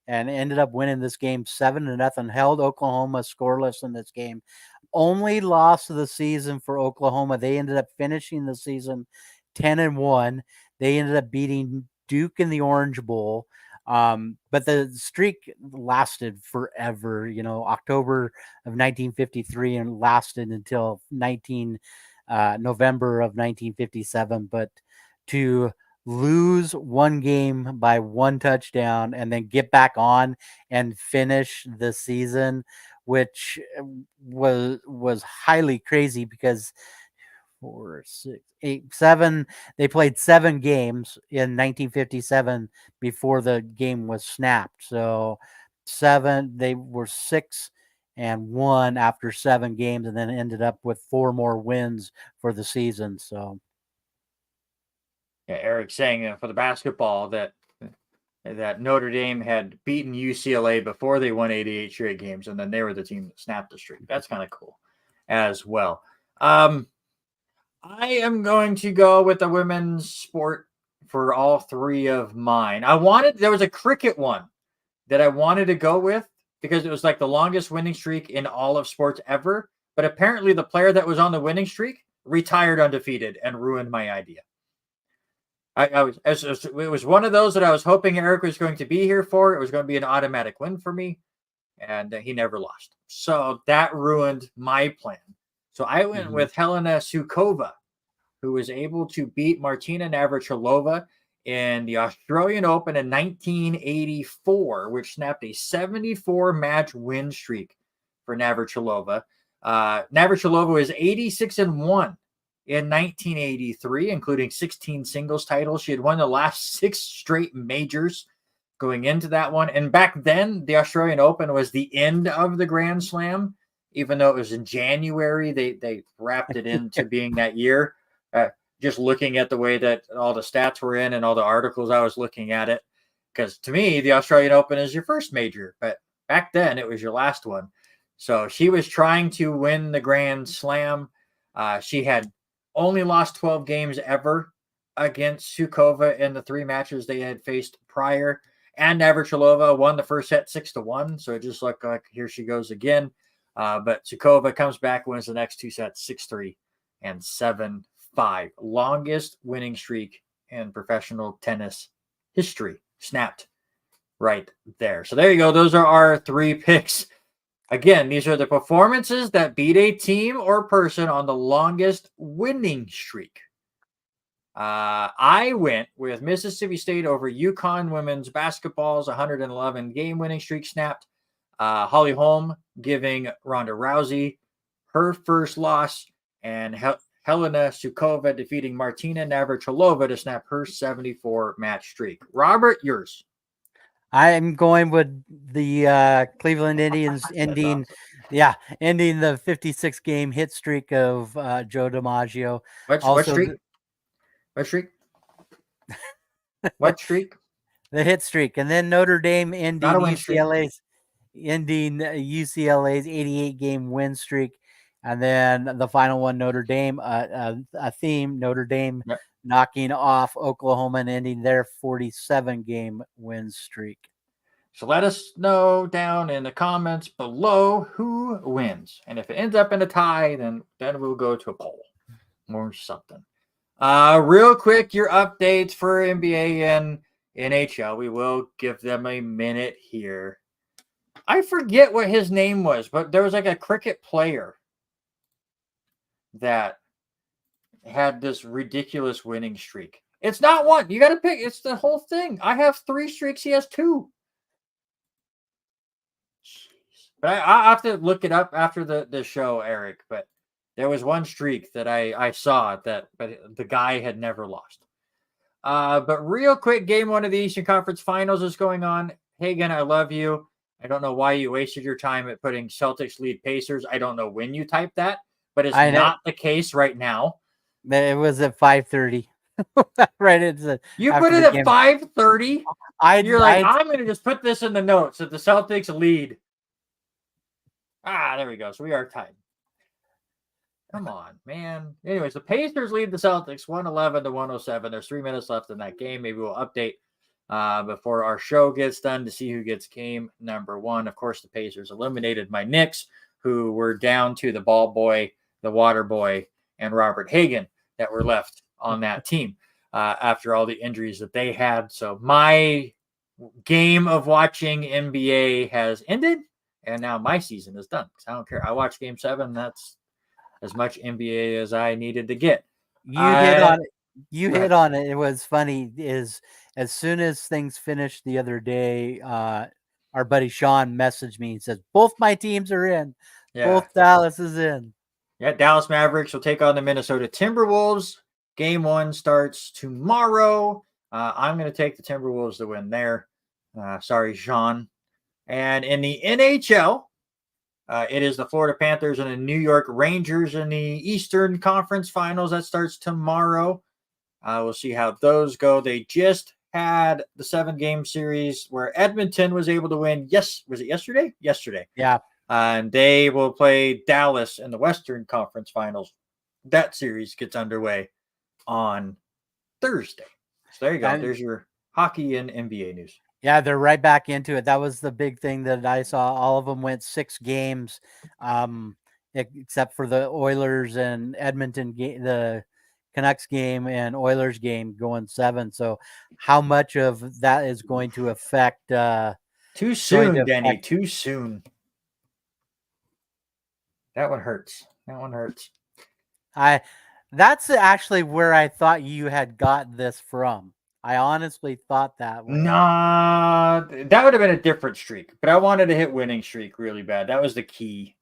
and ended up winning this game 7-0, held Oklahoma scoreless in this game. Only loss of the season for Oklahoma. They ended up finishing the season 10-1. They ended up beating Duke in the Orange Bowl. But the streak lasted forever, October of 1953 and lasted until November of 1957. But to lose one game by one touchdown and then get back on and finish the season, which was highly crazy because 4, 6, 8, 7. They played 7 games in 1957 before the game was snapped. So 7, they were 6-1 after 7 games, and then ended up with 4 more wins for the season. So Yeah, Eric saying for the basketball that Notre Dame had beaten UCLA before they won 88 straight games, and then they were the team that snapped the streak. That's kind of cool as well. I am going to go with the women's sport for all 3 of mine. There was a cricket one that I wanted to go with because it was like the longest winning streak in all of sports ever. But apparently the player that was on the winning streak retired undefeated and ruined my idea. It was one of those that I was hoping Eric was going to be here for. It was going to be an automatic win for me, and he never lost. So that ruined my plan. So I went with Helena Sukova, who was able to beat Martina Navratilova in the Australian Open in 1984, which snapped a 74-match win streak for Navratilova. Navratilova was 86-1 in 1983, including 16 singles titles. She had won the last 6 straight majors going into that one. And back then, the Australian Open was the end of the Grand Slam. Even though it was in January, they wrapped it into being that year. Just looking at the way that all the stats were in and all the articles I was looking at it. Because to me, the Australian Open is your first major. But back then, it was your last one. So she was trying to win the Grand Slam. She had only lost 12 games ever against Sukova in the 3 matches they had faced prior. And Navratilova won the first set 6-1. So it just looked like here she goes again. But Sukova comes back, wins the next 2 sets, 6-3 and 7-5. Longest winning streak in professional tennis history. Snapped right there. So there you go. Those are our 3 picks. Again, these are the performances that beat a team or person on the longest winning streak. I went with Mississippi State over UConn women's basketball's 111 game winning streak snapped. Holly Holm giving Ronda Rousey her first loss, and Helena Sukova defeating Martina Navratilova to snap her 74-match streak. Robert, yours. I'm going with the Cleveland Indians ending the 56-game hit streak of Joe DiMaggio. What streak? What streak? What streak? The hit streak. And then Notre Dame ending Not a win streak. UCLA's 88-game win streak. And then the final one, Notre Dame, a theme, Notre Dame knocking off Oklahoma and ending their 47-game win streak. So let us know down in the comments below who wins. And if it ends up in a tie, then we'll go to a poll or something. Real quick, your updates for NBA and NHL. We will give them a minute here. I forget what his name was, but there was like a cricket player that had this ridiculous winning streak. It's not one. You got to pick. It's the whole thing. I have 3 streaks. He has 2. Jeez. But I have to look it up after the show, Eric. But there was one streak that I saw but the guy had never lost. But real quick, game 1 of the Eastern Conference Finals is going on. Hagen, I love you. I don't know why you wasted your time at putting Celtics lead Pacers. I don't know when you typed that, but it's not the case right now. It was at 5:30. Right. You put it at 5:30. You're like, I'm going to just put this in the notes that the Celtics lead. There we go. So we are tied. Come on, man. Anyways, the Pacers lead the Celtics 111-107. There's 3 minutes left in that game. Maybe we'll update before our show gets done to see who gets game number one. Of course, the Pacers eliminated my Knicks, who were down to the ball boy, the water boy, and Robert Hagan that were left on that team after all the injuries that they had. So my game of watching NBA has ended, and now my season is done. I don't care. I watched Game 7. That's as much NBA as I needed to get. You hit on it. You hit on it. It was funny. Is as soon as things finished the other day, our buddy Sean messaged me and says both my teams are in. Yeah. Both Dallas is in. Yeah, Dallas Mavericks will take on the Minnesota Timberwolves. Game 1 starts tomorrow. I'm going to take the Timberwolves to win there. Sorry, Sean. And in the NHL, it is the Florida Panthers and the New York Rangers in the Eastern Conference Finals. That starts tomorrow. We'll see how those go. They just had the 7-game series where Edmonton was able to win. Yes, was it yesterday? Yesterday. Yeah. And they will play Dallas in the Western Conference Finals. That series gets underway on Thursday. So there you go. There's your hockey and NBA news. Yeah, they're right back into it. That was the big thing that I saw. All of them went 6 games, except for the Oilers and Edmonton game, the Canucks game and Oilers game going 7. So how much of that is going to affect too soon, Denny, too soon. That one hurts. That's actually where I thought you had got this from. I honestly thought that way. Nah, that would have been a different streak, but I wanted to hit winning streak really bad. That was the key.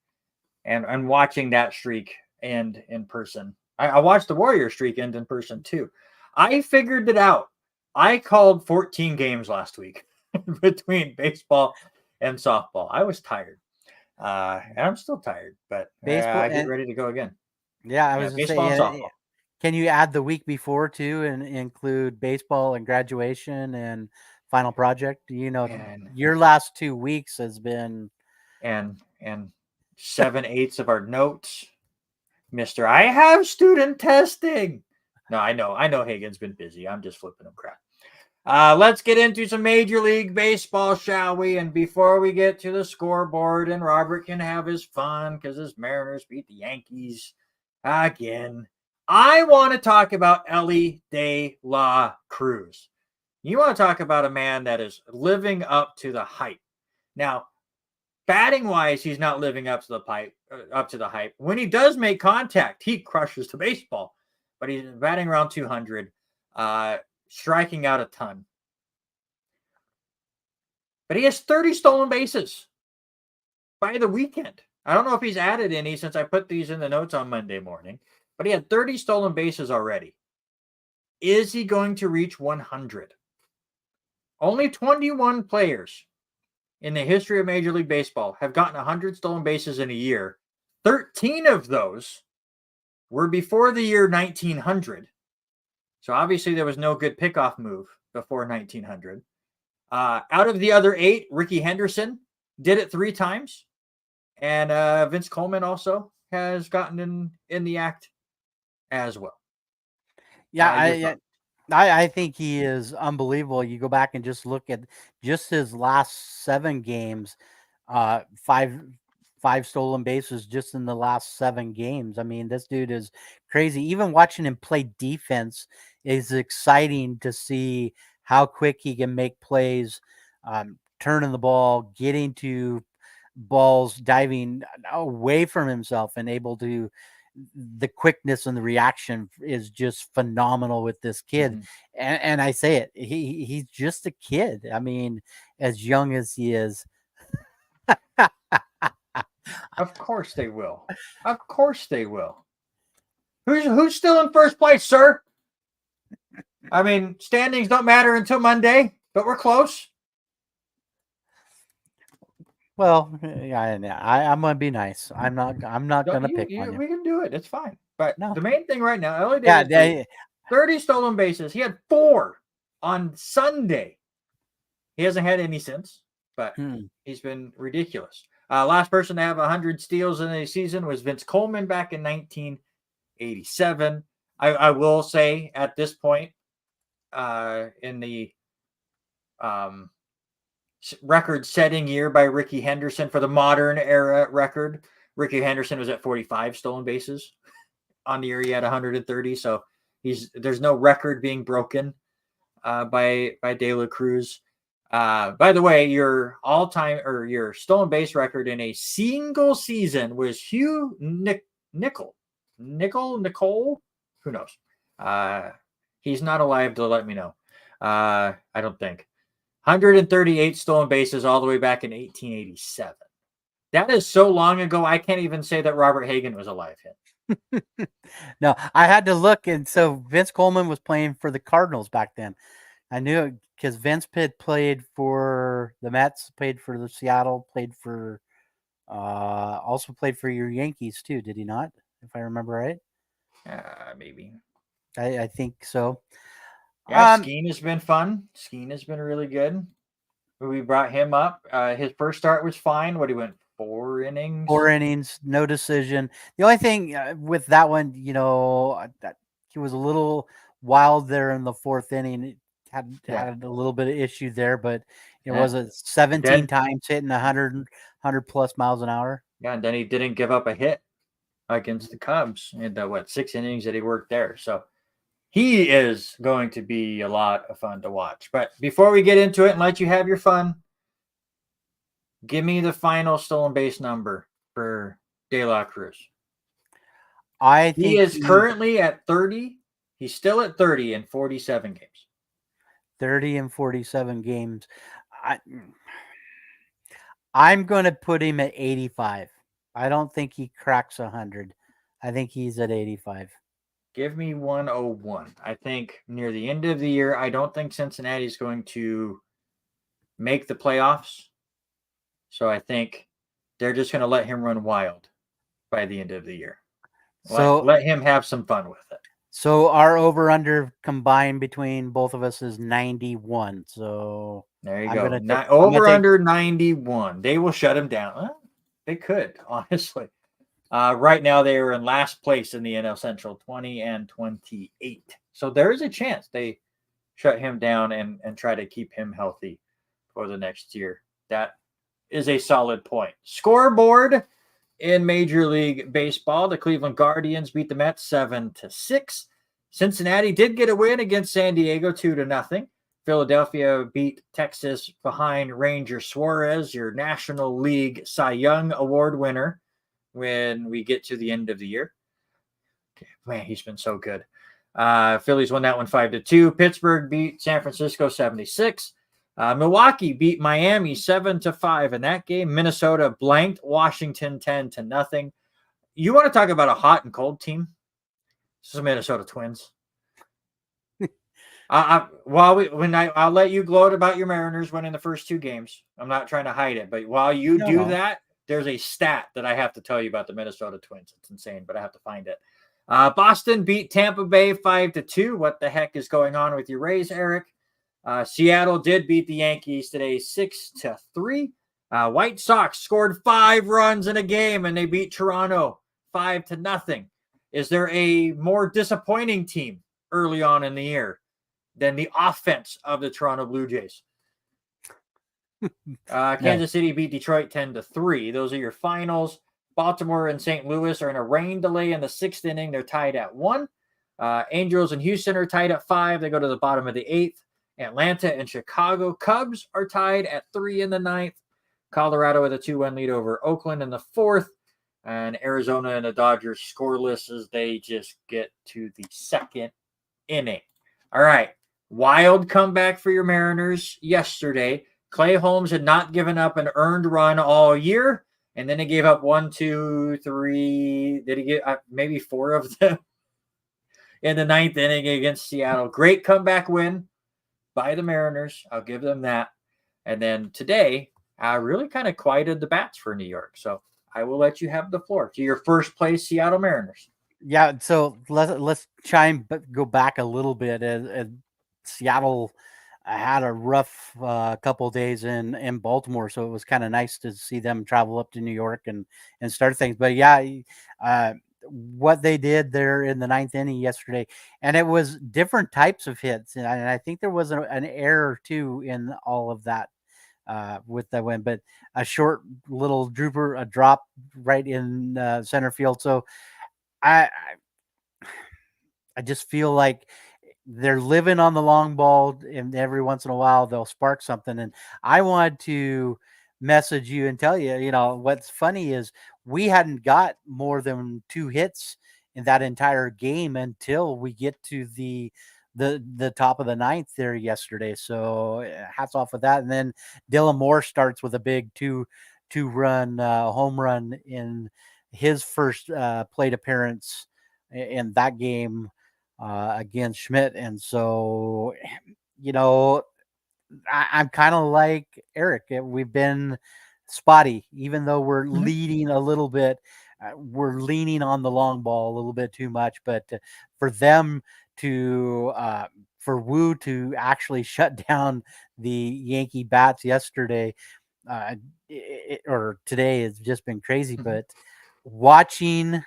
And watching that streak end in person. I watched the Warrior streak end in person too. I figured it out. I called 14 games last week between baseball and softball. I was tired. And I'm still tired, but I get ready to go again. Yeah, I was baseball and softball. Can you add the week before too and include baseball and graduation and final project? You know, your last 2 weeks has been and 7/8 of our notes. Mr. I have student testing. No, I know Hagen's been busy. I'm just flipping him crap. Let's get into some Major League Baseball, shall we? And before we get to the scoreboard and Robert can have his fun because his Mariners beat the Yankees again, I want to talk about Elly De La Cruz. You want to talk about a man that is living up to the hype. Now, batting wise, he's not living up to the hype. When he does make contact, he crushes the baseball. But he's batting around 200, striking out a ton. But he has 30 stolen bases by the weekend. I don't know if he's added any since I put these in the notes on Monday morning, but he had 30 stolen bases already. Is he going to reach 100? Only 21 players in the history of Major League Baseball have gotten 100 stolen bases in a year. 13 of those were before the year 1900. So obviously there was no good pickoff move before 1900. Out of the other 8, Ricky Henderson did it 3 times. And Vince Coleman also has gotten in the act as well. Yeah, I think he is unbelievable. You go back and just look at just his last 7 games, 5 stolen bases just in the last 7 games. I mean, this dude is crazy. Even watching him play defense is exciting to see how quick he can make plays, turning the ball, getting to balls, diving away from himself and able to. The quickness and the reaction is just phenomenal with this kid. Mm-hmm. And I say it, he's just a kid. I mean, as young as he is. Of course they will. Of course they will. Who's still in first place, sir? I mean, standings don't matter until Monday, but we're close. Well, I'm gonna be nice. I'm not gonna pick on you. We can do it. It's fine. But no. The main thing right now, Elly De 30 stolen bases. He had 4 on Sunday. He hasn't had any since, but he's been ridiculous. Last person to have 100 steals in a season was Vince Coleman back in 1987. I will say at this point in the record-setting year by Ricky Henderson for the modern era record, Ricky Henderson was at 45 stolen bases. On the year he had 130, so there's no record being broken by De La Cruz. By the way, your all-time or your stolen base record in a single season was Hugh Nicole. Who knows? He's not alive to let me know. I don't think. 138 stolen bases all the way back in 1887. That is so long ago. I can't even say that Robert Hagen was alive yet. No, I had to look, and so Vince Coleman was playing for the Cardinals back then. I knew it because Vince Pitt played for the Mets, played for the Seattle, also played for your Yankees too. Did he not? If I remember right, Maybe. I think so. Yeah, Skeen has been fun. Skeen has been really good. We brought him up. His first start was fine. He went 4 innings? 4 innings, no decision. The only thing with that one, that he was a little wild there in the 4th inning. Had a little bit of issue there, but it was 17 times hitting 100 plus miles an hour. Yeah, and then he didn't give up a hit against the Cubs in the 6 innings that he worked there. So he is going to be a lot of fun to watch. But before we get into it and let you have your fun, give me the final stolen base number for De La Cruz. I think he is currently at 30. He's still at 30 in 47 games. 30 and 47 games. I'm going to put him at 85. I don't think he cracks 100. I think he's at 85. Give me 101. I think near the end of the year, I don't think Cincinnati is going to make the playoffs. So I think they're just going to let him run wild by the end of the year. So let him have some fun with it. So our over-under combined between both of us is 91. So there you go. Over-under 91. They will shut him down. Well, they could, honestly. Right now, they are in last place in the NL Central, 20 and 28. So there is a chance they shut him down and try to keep him healthy for the next year. That is a solid point. Scoreboard in Major League Baseball. The Cleveland Guardians beat the Mets 7-6. Cincinnati did get a win against San Diego 2-0. Philadelphia beat Texas behind Ranger Suarez, your National League Cy Young Award winner, when we get to the end of the year. Man, he's been so good. Phillies won that one 5-2. Pittsburgh beat San Francisco 76. Milwaukee beat Miami 7-5 in that game. Minnesota blanked Washington 10-0. You want to talk about a hot and cold team? This is the Minnesota Twins. I'll let you gloat about your Mariners winning the first 2 games. I'm not trying to hide it, but while you do that, there's a stat that I have to tell you about the Minnesota Twins. It's insane, but I have to find it. Boston beat Tampa Bay 5-2. What the heck is going on with your Rays, Eric? Seattle did beat the Yankees today 6-3. White Sox scored 5 runs in a game, and they beat Toronto 5-0. Is there a more disappointing team early on in the year than the offense of the Toronto Blue Jays? Kansas City beat Detroit 10-3. Those are your finals. Baltimore and St. Louis are in a rain delay in the 6th inning. They're tied at 1. Angels and Houston are tied at 5. They go to the bottom of the 8th. Atlanta and Chicago Cubs are tied at 3 in the 9th. Colorado with a 2-1 lead over Oakland in the 4th. And Arizona and the Dodgers scoreless as they just get to the 2nd inning. All right. Wild comeback for your Mariners yesterday. Clay Holmes had not given up an earned run all year, and then he gave up 1, 2, 3. Did he get maybe 4 of them in the 9th inning against Seattle? Great comeback win by the Mariners. I'll give them that. And then today, really kind of quieted the bats for New York. So I will let you have the floor to your first place Seattle Mariners. Yeah, so let's try and go back a little bit. Seattle, I had a rough couple days in Baltimore, so it was kind of nice to see them travel up to New York and start things. But yeah, what they did there in the ninth inning yesterday, and it was different types of hits, and I think there was an error too in all of that with the win, but a short little drooper, a drop right in center field. So I I just feel like they're living on the long ball, and every once in a while they'll spark something. And I want to message you and tell you, what's funny is we hadn't got more than 2 hits in that entire game until we get to the top of the ninth there yesterday. So hats off with that. And then Dylan Moore starts with a big two run home run in his first plate appearance in that game against Schmidt. And so, you know, I'm kind of like Eric. We've been spotty, even though we're leading a little bit. We're leaning on the long ball a little bit too much. But for them for Wu to actually shut down the Yankee bats yesterday or today has just been crazy. But watching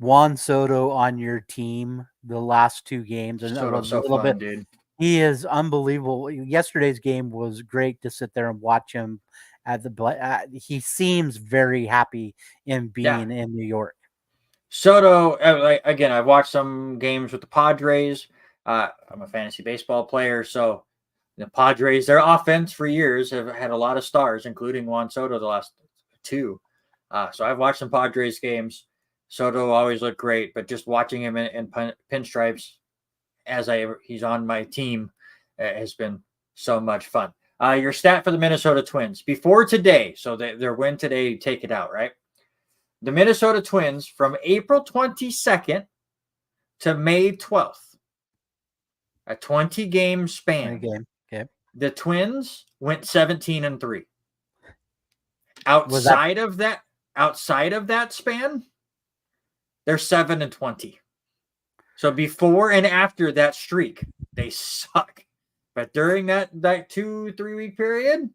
Juan Soto on your team the last 2 games and a Soto's so little fun, bit. dude. He is unbelievable. Yesterday's game was great to sit there and watch him at the. He seems very happy in being in New York. Soto, again, I've watched some games with the Padres. I'm a fantasy baseball player, so the Padres, their offense for years have had a lot of stars, including Juan Soto the last 2. So I've watched some Padres games. Soto always looked great, but just watching him in pinstripes he's on my team has been so much fun. Your stat for the Minnesota Twins before today, so their win today, take it out, right? The Minnesota Twins from April 22nd to May 12th, a 20-game span. Okay. The Twins went 17-3. Outside of that span, they're 7-20. So before and after that streak, they suck. But during that 2-3 week period,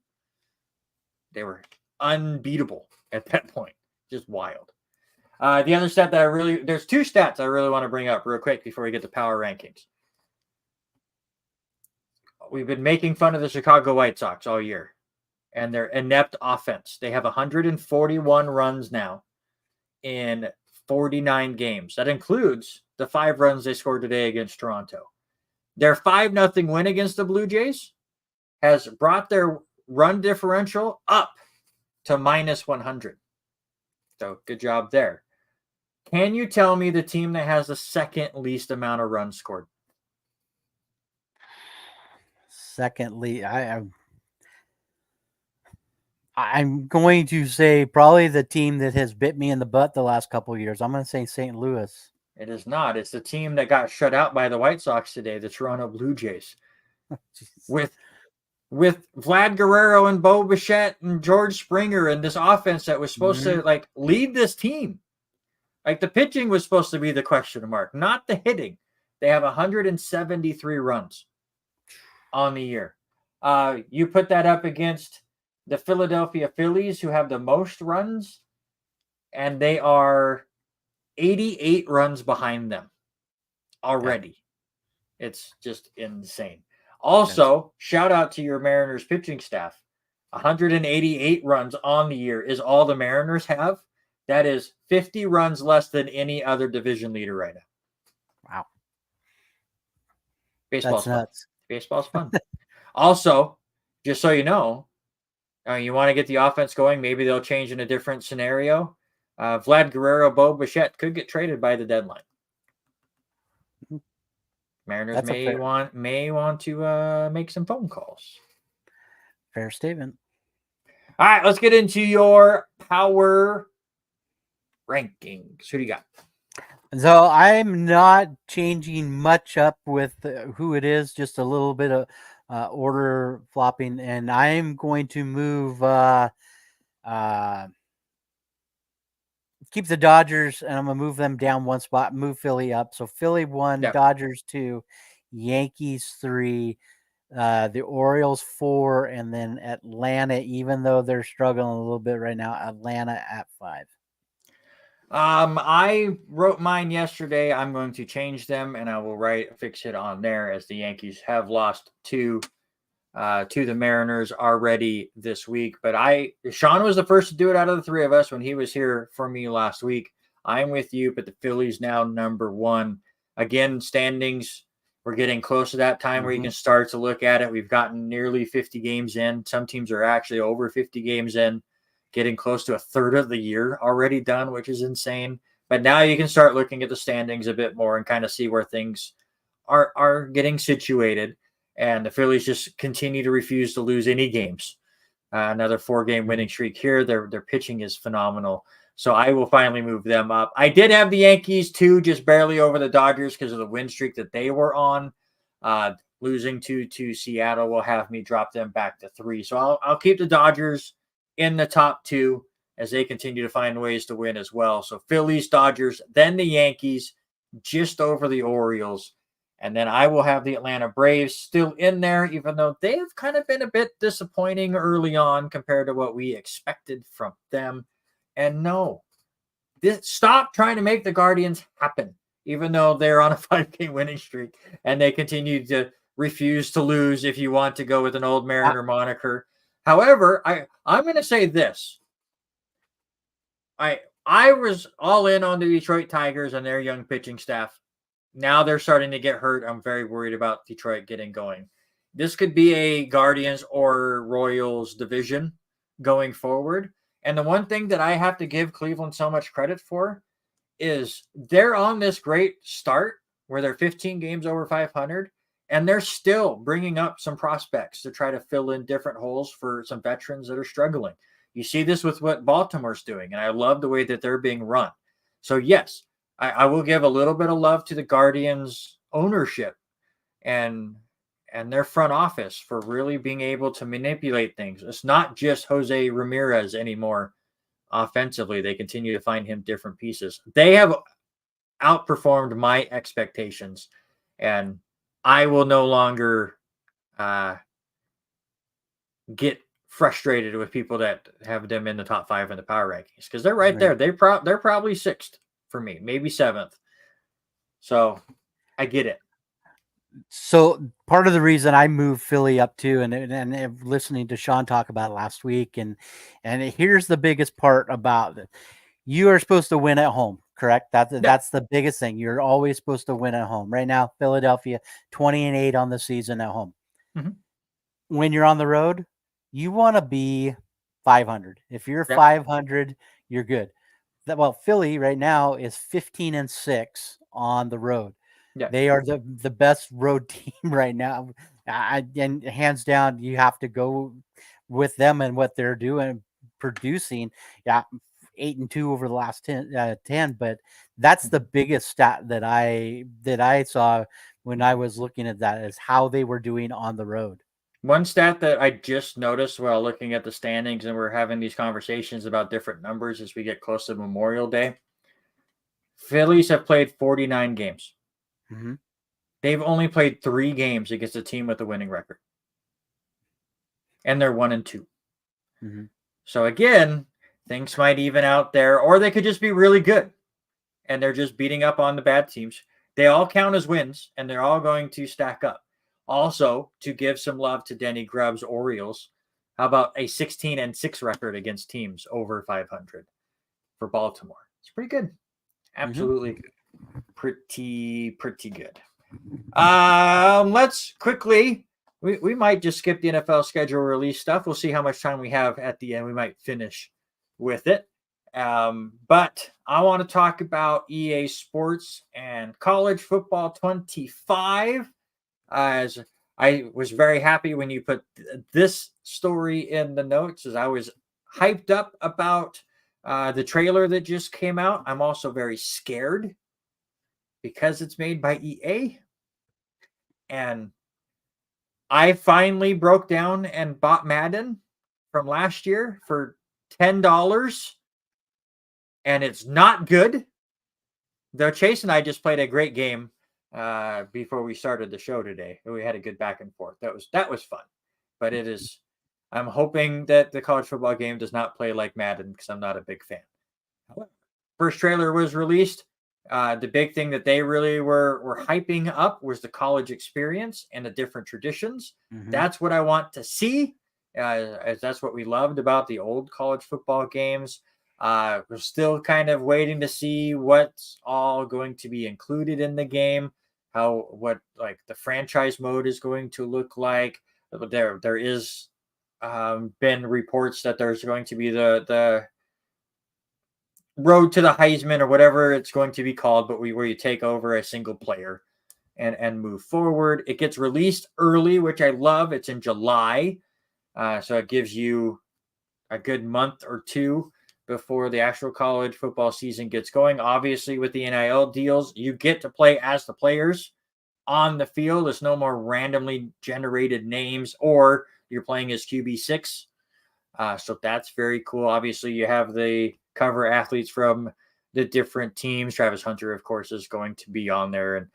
they were unbeatable at that point. Just wild. The other stat that there's 2 stats I really want to bring up real quick before we get to power rankings. We've been making fun of the Chicago White Sox all year and their inept offense. They have 141 runs now in 49 games. That includes the 5 runs they scored today against Toronto. Their 5-0 win against the Blue Jays has brought their run differential up to minus 100. So good job there. Can you tell me the team that has the second least amount of runs scored? Secondly, I'm going to say probably the team that has bit me in the butt the last couple of years. I'm going to say St. Louis. It is not. It's the team that got shut out by the White Sox today, the Toronto Blue Jays. with Vlad Guerrero and Bo Bichette and George Springer and this offense that was supposed to lead this team. Like the pitching was supposed to be the question mark, not the hitting. They have 173 runs on the year. You put that up against the Philadelphia Phillies, who have the most runs, and they are 88 runs behind them already. Yeah. It's just insane. Also, shout out to your Mariners pitching staff. 188 runs on the year is all the Mariners have. That is 50 runs less than any other division leader right now. Wow. Baseball's That's nuts. Fun. Baseball's fun. Also, just so you know, you want to get the offense going, maybe they'll change in a different scenario. Vlad Guerrero, Bo Bichette could get traded by the deadline. Mariners may want to make some phone calls. Fair statement. All right, let's get into your power rankings. Who do you got? So I'm not changing much up with who it is, just a little bit of order flopping, and I'm going to move keep the Dodgers, and I'm going to move them down 1 spot, move Philly up. So Philly 1, Dodgers 2, Yankees 3, The Orioles 4, and then Atlanta, even though they're struggling a little bit right now, Atlanta at 5. I wrote mine yesterday. I'm going to change them, and I will fix it on there, as the Yankees have lost to the Mariners already this week. But Sean was the first to do it out of the three of us when he was here for me last week. I'm with you, but the Phillies now number one. Again, standings, we're getting close to that time where you can start to look at it. We've gotten nearly 50 games in. Some teams are actually over 50 games in, getting close to a third of the year already done, which is insane. But now you can start looking at the standings a bit more and kind of see where things are getting situated. And the Phillies just continue to refuse to lose any games. Another 4-game winning streak here. Their pitching is phenomenal. So I will finally move them up. I did have the Yankees too, just barely over the Dodgers because of the win streak that they were on. Losing to Seattle will have me drop them back to 3. So I'll keep the Dodgers in the top 2 as they continue to find ways to win as well. So Phillies, Dodgers, then the Yankees, just over the Orioles. And then I will have the Atlanta Braves still in there, even though they have kind of been a bit disappointing early on compared to what we expected from them. And no, stop trying to make the Guardians happen, even though they're on a 5-game winning streak and they continue to refuse to lose, if you want to go with an old Mariner moniker. However, I'm going to say this. I was all in on the Detroit Tigers and their young pitching staff. Now they're starting to get hurt. I'm very worried about Detroit getting going. This could be a Guardians or Royals division going forward. And the one thing that I have to give Cleveland so much credit for is they're on this great start where they're 15 games over 500, and they're still bringing up some prospects to try to fill in different holes for some veterans that are struggling. You see this with what Baltimore's doing, and I love the way that they're being run. So yes, I will give a little bit of love to the Guardians ownership and their front office for really being able to manipulate things. It's not just Jose Ramirez anymore offensively. They continue to find him different pieces. They have outperformed my expectations, and I will no longer get frustrated with people that have them in the top 5 in the power rankings, because they're right there. They're probably 6th for me, maybe 7th. So I get it. So part of the reason I moved Philly up too, and listening to Sean talk about it last week, and here's the biggest part about it. You are supposed to win at home, correct? That's the biggest thing. You're always supposed to win at home. Right now, Philadelphia 20-8 on the season at home. When you're on the road, you want to be 500. If you're 500, you're good. Well, Philly right now is 15-6 on the road. Yeah. They are the best road team right now. And hands down, you have to go with them and what they're doing, producing. Yeah, 8-2 over the last 10. But that's the biggest stat that I saw when I was looking at that, is how they were doing on the road. One stat that I just noticed while looking at the standings, and we're having these conversations about different numbers as we get close to Memorial Day. Phillies have played 49 games. They've only played 3 games against a team with a winning record. And they're 1-2. So again, things might even out there, or they could just be really good and they're just beating up on the bad teams. They all count as wins, and they're all going to stack up. Also, to give some love to Denny Grubb's Orioles, how about a 16-6 record against teams over 500 for Baltimore? It's pretty good. Absolutely good. Pretty good. Let's quickly, we might just skip the NFL schedule release stuff. We'll see how much time we have at the end. We might finish with it. But I want to talk about EA Sports and College Football 25. As I was very happy when you put this story in the notes, as I was hyped up about the trailer that just came out. I'm also very scared because it's made by EA. And I finally broke down and bought Madden from last year for $10. And it's not good. Though Chase and I just played a great game before we started the show today. We had a good back and forth. That was fun. But it is. I'm hoping that the college football game does not play like Madden because I'm not a big fan. First trailer was released. The big thing that they really were hyping up was the college experience and the different traditions. That's what I want to see, as that's what we loved about the old college football games. We're still kind of waiting to see what's all going to be included in the game, what like the franchise mode is going to look like. There is been reports that there's going to be the road to the Heisman or whatever it's going to be called, but where you take over a single player and move forward. It gets released early, which I love. It's in July, so it gives you a good month or two before the actual college football season gets going. Obviously, with the NIL deals, you get to play as the players on the field. There's no more randomly generated names, or you're playing as QB6. So that's very cool. Obviously, you have the cover athletes from the different teams. Travis Hunter, of course, is going to be on there. And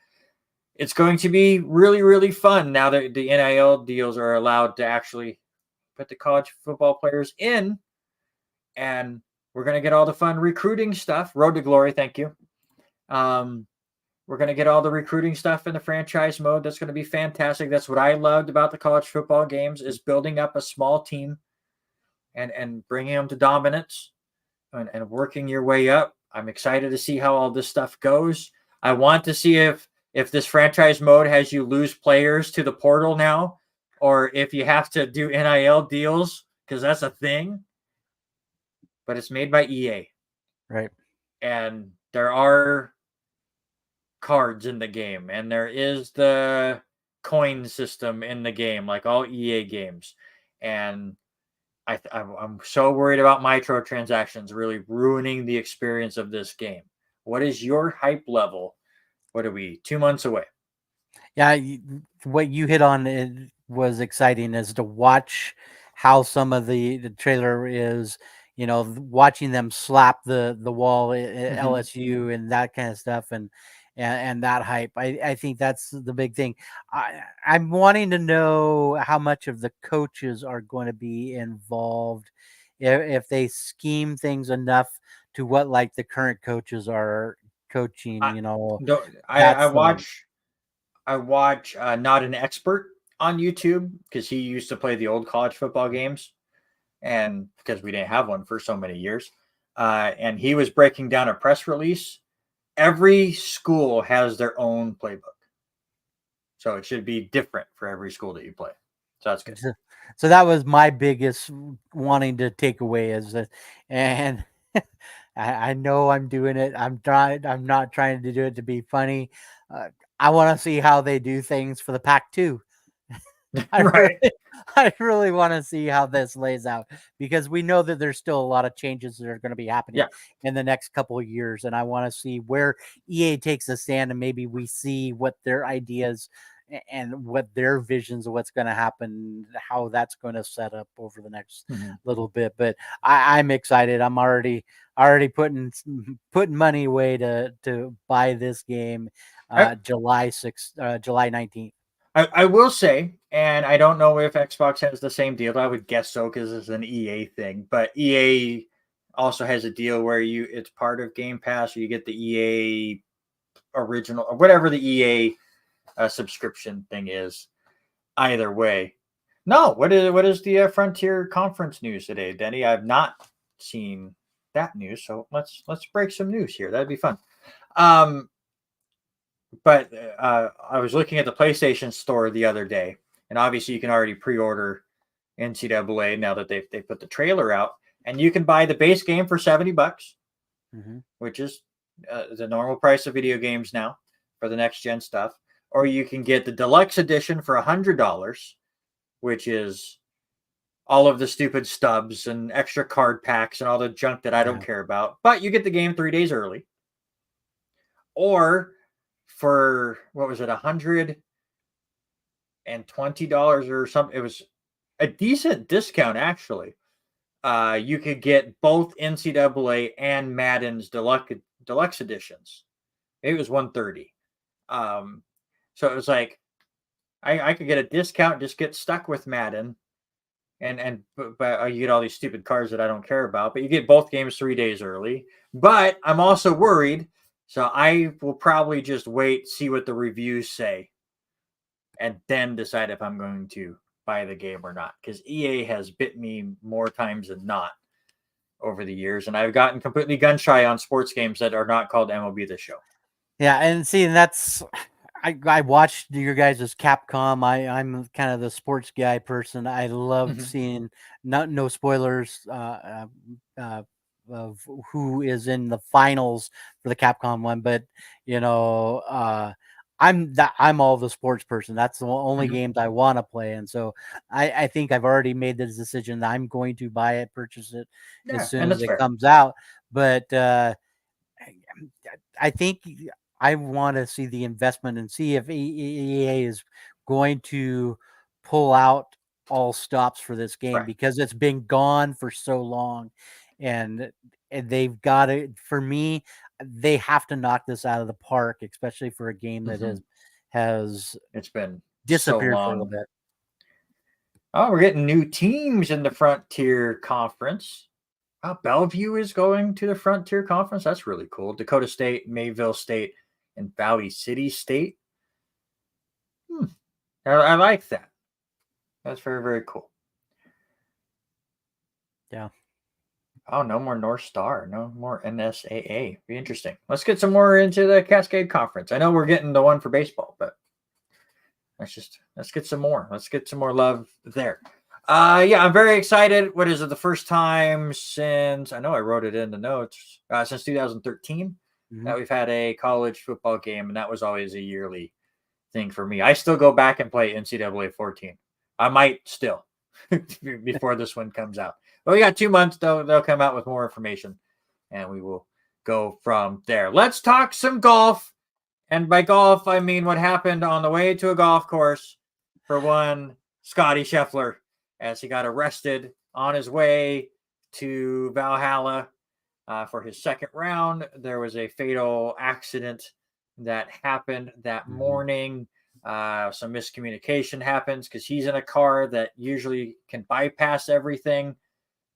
it's going to be really, really fun now that the NIL deals are allowed to actually put the college football players in. And we're going to get all the fun recruiting stuff. Road to Glory, thank you. We're going to get all the recruiting stuff in the franchise mode. That's going to be fantastic. That's what I loved about the college football games, is building up a small team and bringing them to dominance and working your way up. I'm excited to see how all this stuff goes. I want to see if this franchise mode has you lose players to the portal now, or if you have to do NIL deals, because that's a thing. But it's made by EA. Right. And there are cards in the game, and there is the coin system in the game, like all EA games. And I'm so worried about microtransactions really ruining the experience of this game. What is your hype level? What are we, 2 months away? Yeah, what you hit on was exciting, is to watch how some of the trailer is, watching them slap the wall at LSU and that kind of stuff, and that hype. I think that's the big thing. I'm wanting to know how much of the coaches are going to be involved, if they scheme things enough to what like the current coaches are coaching. I watch Not an Expert on YouTube, because he used to play the old college football games, and because we didn't have one for so many years, and he was breaking down a press release. Every school has their own playbook, so it should be different for every school that you play. So that's good. So that was my biggest wanting to take away, is that, and I know I'm doing it. I'm not trying to do it to be funny. I want to see how they do things for the Pac-2. Right. I really want to see how this lays out, because we know that there's still a lot of changes that are going to be happening in the next couple of years. And I want to see where EA takes a stand, and maybe we see what their ideas and what their visions of what's going to happen, how that's going to set up over the next little bit. But I'm excited. I'm already putting money away to buy this game July 6th, July 19th. I will say, and I don't know if Xbox has the same deal. I would guess so, because it's an EA thing. But EA also has a deal where it's part of Game Pass, or you get the EA original, or whatever the EA subscription thing is. Either way, no. What is the Frontier Conference news today, Denny? I've not seen that news, so let's break some news here. That'd be fun. But I was looking at the PlayStation Store the other day, and obviously you can already pre-order NCAA now that they put the trailer out, and you can buy the base game for $70, which is the normal price of video games now for the next gen stuff, or you can get the deluxe edition for $100, which is all of the stupid stubs and extra card packs and all the junk that I don't care about, but you get the game 3 days early. Or for, what was it, $120 or something. It was a decent discount, actually. You could get both NCAA and Madden's deluxe editions. It was $130. So it was like I could get a discount, just get stuck with Madden, but you get all these stupid cards that I don't care about. But you get both games 3 days early. But I'm also worried, so I will probably just wait, see what the reviews say, and then decide if I'm going to buy the game or not. Because EA has bit me more times than not over the years, and I've gotten completely gun shy on sports games that are not called MLB The Show. Yeah, and see, and that's I watched your guys' Capcom. I'm kind of the sports guy person. I loved Mhm. seeing no spoilers of who is in the finals for the Capcom one, but you know, I'm all the sports person. That's the only Mhm. games I want to play, and so I think I've already made the decision that I'm going to buy it, purchase it as Yeah, soon and as that's it fair. comes out. But I think I want to see the investment and see if EA is going to pull out all stops for this game Right. because it's been gone for so long, and they've got to. For me, they have to knock this out of the park, especially for a game that Hmm. has It's been so disappeared for a little long. bit. Oh, we're getting new teams in the Frontier Conference. Oh, Bellevue is going to the Frontier Conference. That's really cool. Dakota State, Mayville State, and Valley City State. Hmm. I like that. That's very, very cool. Yeah. Oh, no more North Star. No more NSAA. Be interesting. Let's get some more into the Cascade Conference. I know we're getting the one for baseball, but let's get some more. Let's get some more love there. Yeah, I'm very excited. What is it? The first time since I know I wrote it in the notes since 2013 Mhm. that we've had a college football game, and that was always a yearly thing for me. I still go back and play NCAA 14. I might still before this one comes out. But we got 2 months. They'll come out with more information, and we will go from there. Let's talk some golf. And by golf, I mean what happened on the way to a golf course for one Scotty Scheffler as he got arrested on his way to Valhalla for his second round. There was a fatal accident that happened that Mhm. morning. Some miscommunication happens because he's in a car that usually can bypass everything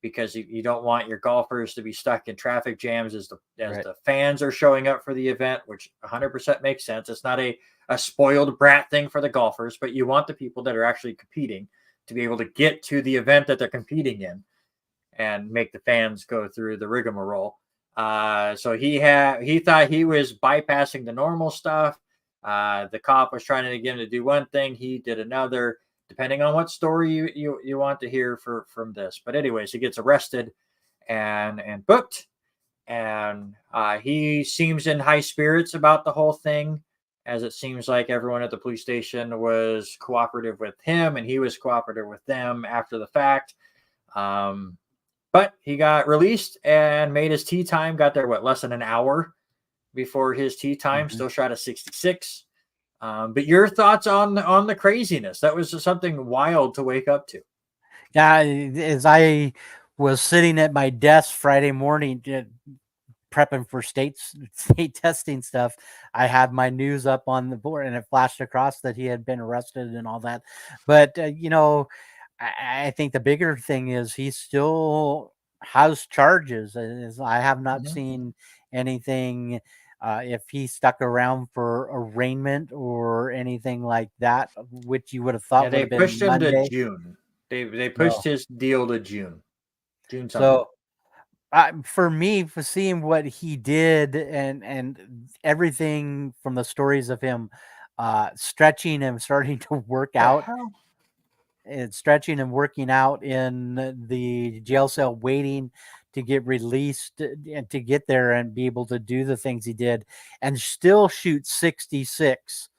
because you don't want your golfers to be stuck in traffic jams as Right. the fans are showing up for the event, which 100% makes sense. It's not a spoiled brat thing for the golfers, but you want the people that are actually competing to be able to get to the event that they're competing in and make the fans go through the rigmarole. So he thought he was bypassing the normal stuff. The cop was trying to get him to do one thing, he did another. Depending on what story you want to hear from this, but anyways, he gets arrested and booked, and he seems in high spirits about the whole thing, as it seems like everyone at the police station was cooperative with him, and he was cooperative with them after the fact. Um, but he got released and made his tee time. Got there less than an hour before his tee time. Mhm. Still shot a 66. But your thoughts on the craziness? That was just something wild to wake up to. Yeah, as I was sitting at my desk Friday morning, prepping for state testing stuff, I had my news up on the board and it flashed across that he had been arrested and all that. But I think the bigger thing is he still has charges. I have not Mhm. seen anything. If he stuck around for arraignment or anything like that, which you would have Yeah, thought would they have pushed been him to Monday. June. They pushed No. his deal to June. June something. So for me, for seeing what he did and everything from the stories of him stretching and starting to work The out hell? and stretching and working out in the jail cell, waiting to get released and to get there and be able to do the things he did and still shoot 66,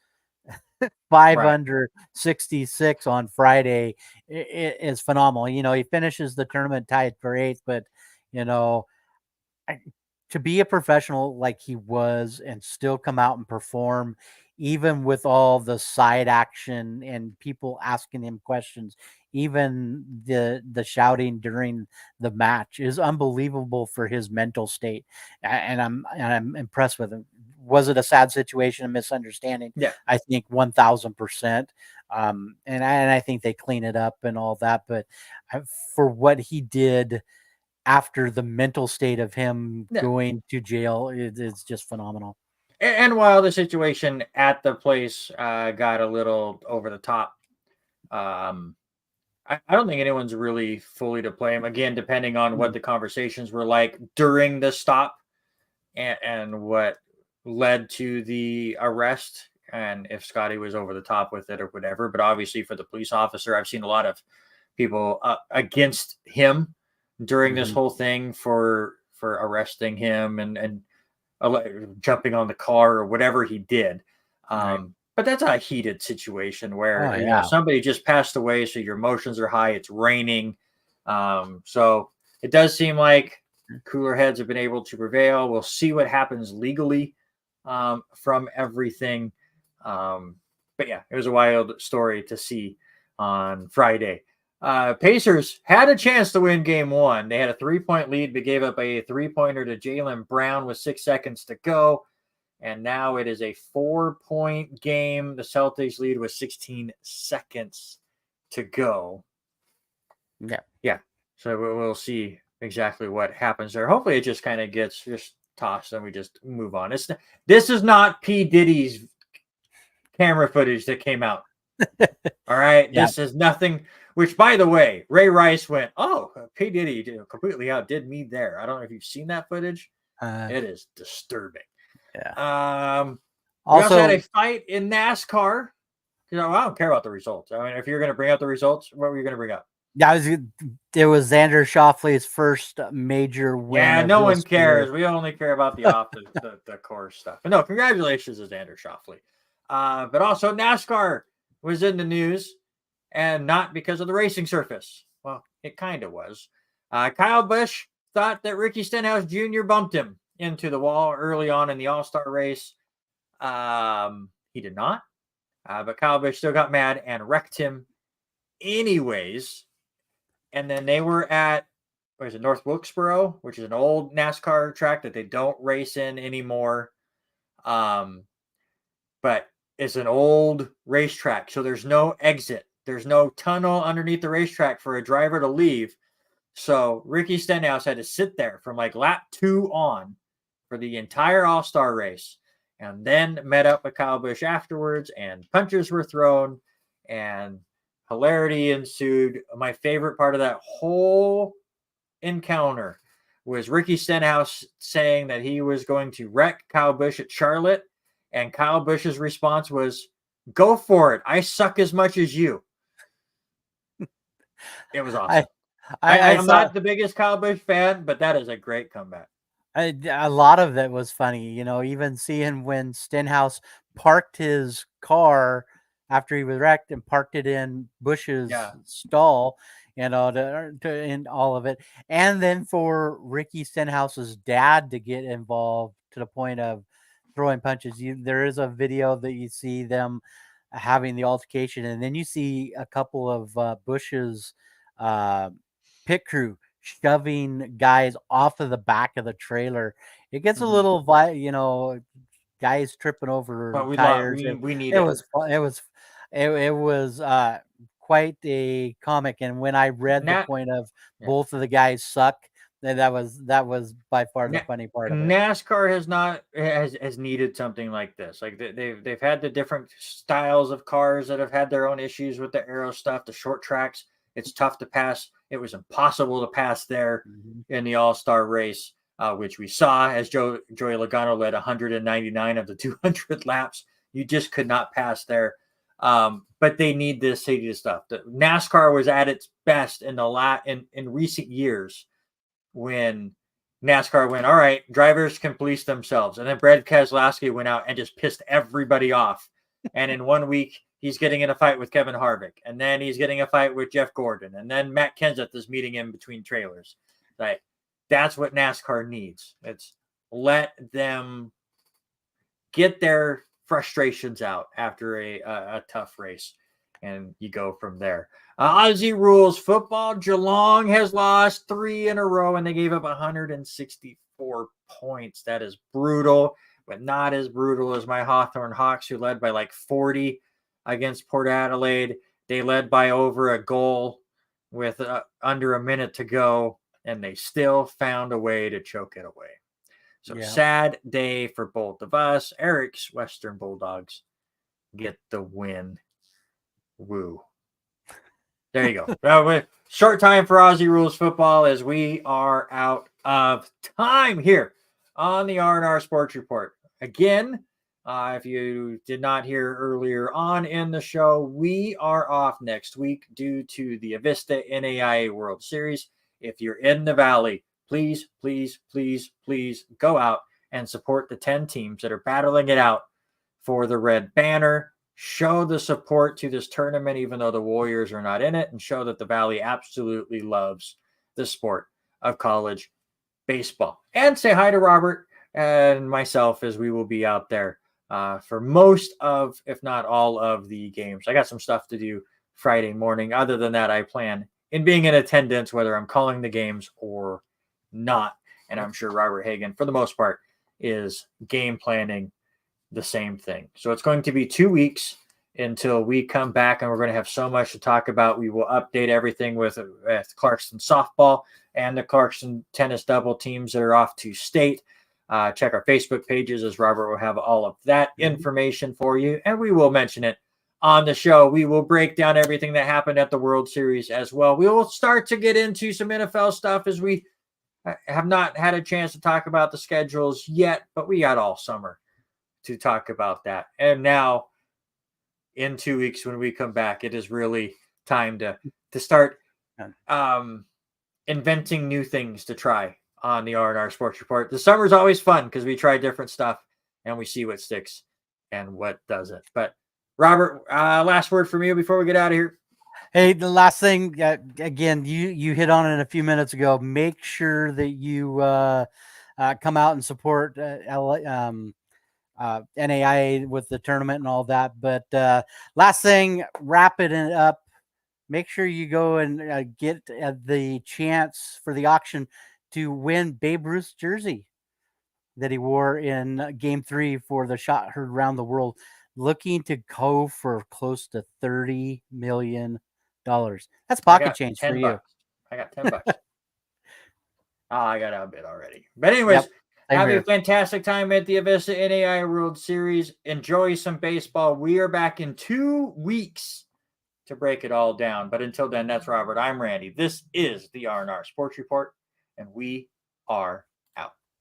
five Right. under 66 on Friday is phenomenal. He finishes the tournament tied for eighth, but you know, I to be a professional like he was and still come out and perform, even with all the side action and people asking him questions, even the shouting during the match is unbelievable for his mental state. And I'm impressed with him. Was it a sad situation, a misunderstanding? Yeah. I think 1000%. And I think they clean it up and all that. But for what he did after the mental state of him Yeah. going to jail, it's just phenomenal. And while the situation at the place got a little over the top, I don't think anyone's really fully to blame. Again, depending on what the conversations were like during the stop and what led to the arrest, and if Scotty was over the top with it or whatever. But obviously, for the police officer, I've seen a lot of people against him during this whole thing for arresting him and jumping on the car or whatever he did. Right. But that's a heated situation where Oh, yeah. somebody just passed away, so your emotions are high. It's raining, so it does seem like cooler heads have been able to prevail. We'll see what happens legally from everything. But yeah, it was a wild story to see on Friday. Pacers had a chance to win game one. They had a 3-point lead, but gave up a 3-pointer to Jaylen Brown with 6 seconds to go. And now it is a 4-point game. The Celtics lead with 16 seconds to go. Yeah. Yeah. So we'll see exactly what happens there. Hopefully it just kind of gets just tossed and we just move on. This is not P. Diddy's camera footage that came out. All right. Yeah. This is nothing, which by the way, Ray Rice went, oh, P. Diddy completely outdid me there. I don't know if you've seen that footage. It is disturbing. Yeah. We also had a fight in NASCAR. I don't care about the results. I mean, if you're going to bring up the results, what were you going to bring up? Yeah, it was Xander Schauffele's first major win. Yeah, no one cares. We only care about the off the course stuff. But no, congratulations to Xander Schauffele. But also NASCAR was in the news, and not because of the racing surface. Well, it kind of was. Kyle Busch thought that Ricky Stenhouse Jr. bumped him into the wall early on in the All-Star race. He did not. But Kyle Busch still got mad and wrecked him anyways. And then they were at, North Wilkesboro, which is an old NASCAR track that they don't race in anymore. But it's an old racetrack, so there's no exit. There's no tunnel underneath the racetrack for a driver to leave. So Ricky Stenhouse had to sit there from like lap 2 on for the entire All-Star race, and then met up with Kyle Busch afterwards, and punches were thrown, and hilarity ensued. My favorite part of that whole encounter was Ricky Stenhouse saying that he was going to wreck Kyle Busch at Charlotte, and Kyle Busch's response was, "Go for it. I suck as much as you." It was awesome. I'm not the biggest Kyle Busch fan, but that is a great comeback. A lot of that was funny, even seeing when Stenhouse parked his car after he was wrecked and parked it in Bush's stall, in all of it. And then for Ricky Stenhouse's dad to get involved to the point of throwing punches. There is a video that you see them having the altercation, and then you see a couple of Bush's pit crew shoving guys off of the back of the trailer. It gets a little, guys tripping over tires. We need it. It was quite a comic. And when I read the point of both of the guys suck, that was by far the funny part of it. NASCAR has needed something like this. Like they've had the different styles of cars that have had their own issues with the aero stuff, the short tracks. It's tough to pass. It was impossible to pass there in the All-Star race, which we saw as Joey Logano led 199 of the 200 laps. You just could not pass there. But they need this safety stuff. The NASCAR was at its best in recent years when NASCAR went, all right, drivers can police themselves. And then Brad Keselowski went out and just pissed everybody off. And in 1 week, he's getting in a fight with Kevin Harvick. And then he's getting a fight with Jeff Gordon. And then Matt Kenseth is meeting him between trailers. Like, that's what NASCAR needs. It's let them get their frustrations out after a tough race. and you go from there. Aussie rules football. Geelong has lost 3 in a row, and they gave up 164 points. That is brutal, but not as brutal as my Hawthorn Hawks, who led by like 40 against Port Adelaide. They led by over a goal with under a minute to go, and they still found a way to choke it away. So sad day for both of us. Eric's Western Bulldogs get the win. Woo. There you go. Short time for Aussie Rules football as we are out of time here on the R&R Sports Report. Again, if you did not hear earlier on in the show, we are off next week due to the Avista NAIA World Series. If you're in the Valley, please, please, please, please go out and support the 10 teams that are battling it out for the Red Banner. Show the support to this tournament, even though the Warriors are not in it, and show that the Valley absolutely loves the sport of college baseball. And say hi to Robert and myself as we will be out there for most of, if not all of the games. I got some stuff to do Friday morning. Other than that, I plan in being in attendance, whether I'm calling the games or not. And I'm sure Robert Hagan, for the most part, is game planning the same thing. So it's going to be 2 weeks until we come back, and we're going to have so much to talk about. We will update everything with Clarkson softball and the Clarkson tennis double teams that are off to state. Check our Facebook pages, as Robert will have all of that information for you, and we will mention it on the show. We will break down everything that happened at the World Series as well. We will start to get into some NFL stuff, as we have not had a chance to talk about the schedules yet, but we got all summer to talk about that. And now in 2 weeks, when we come back, it is really time to start inventing new things to try on the R&R Sports Report. The summer's always fun because we try different stuff and we see what sticks and what doesn't. But Robert, last word from you before we get out of here. Hey, the last thing, again, you hit on it a few minutes ago. Make sure that you come out and support NAIA with the tournament and all that. But last thing, wrap it up. Make sure you go and get the chance for the auction to win Babe Ruth's jersey that he wore in Game 3 for the shot heard around the world, looking to go for close to $30 million. That's pocket change for you. I got $10. I got outbid already. But anyways, have a fantastic time at the Avista NAIA World Series. Enjoy some baseball. We are back in 2 weeks to break it all down. But until then, that's Robert. I'm Randy. This is the R&R Sports Report, and we are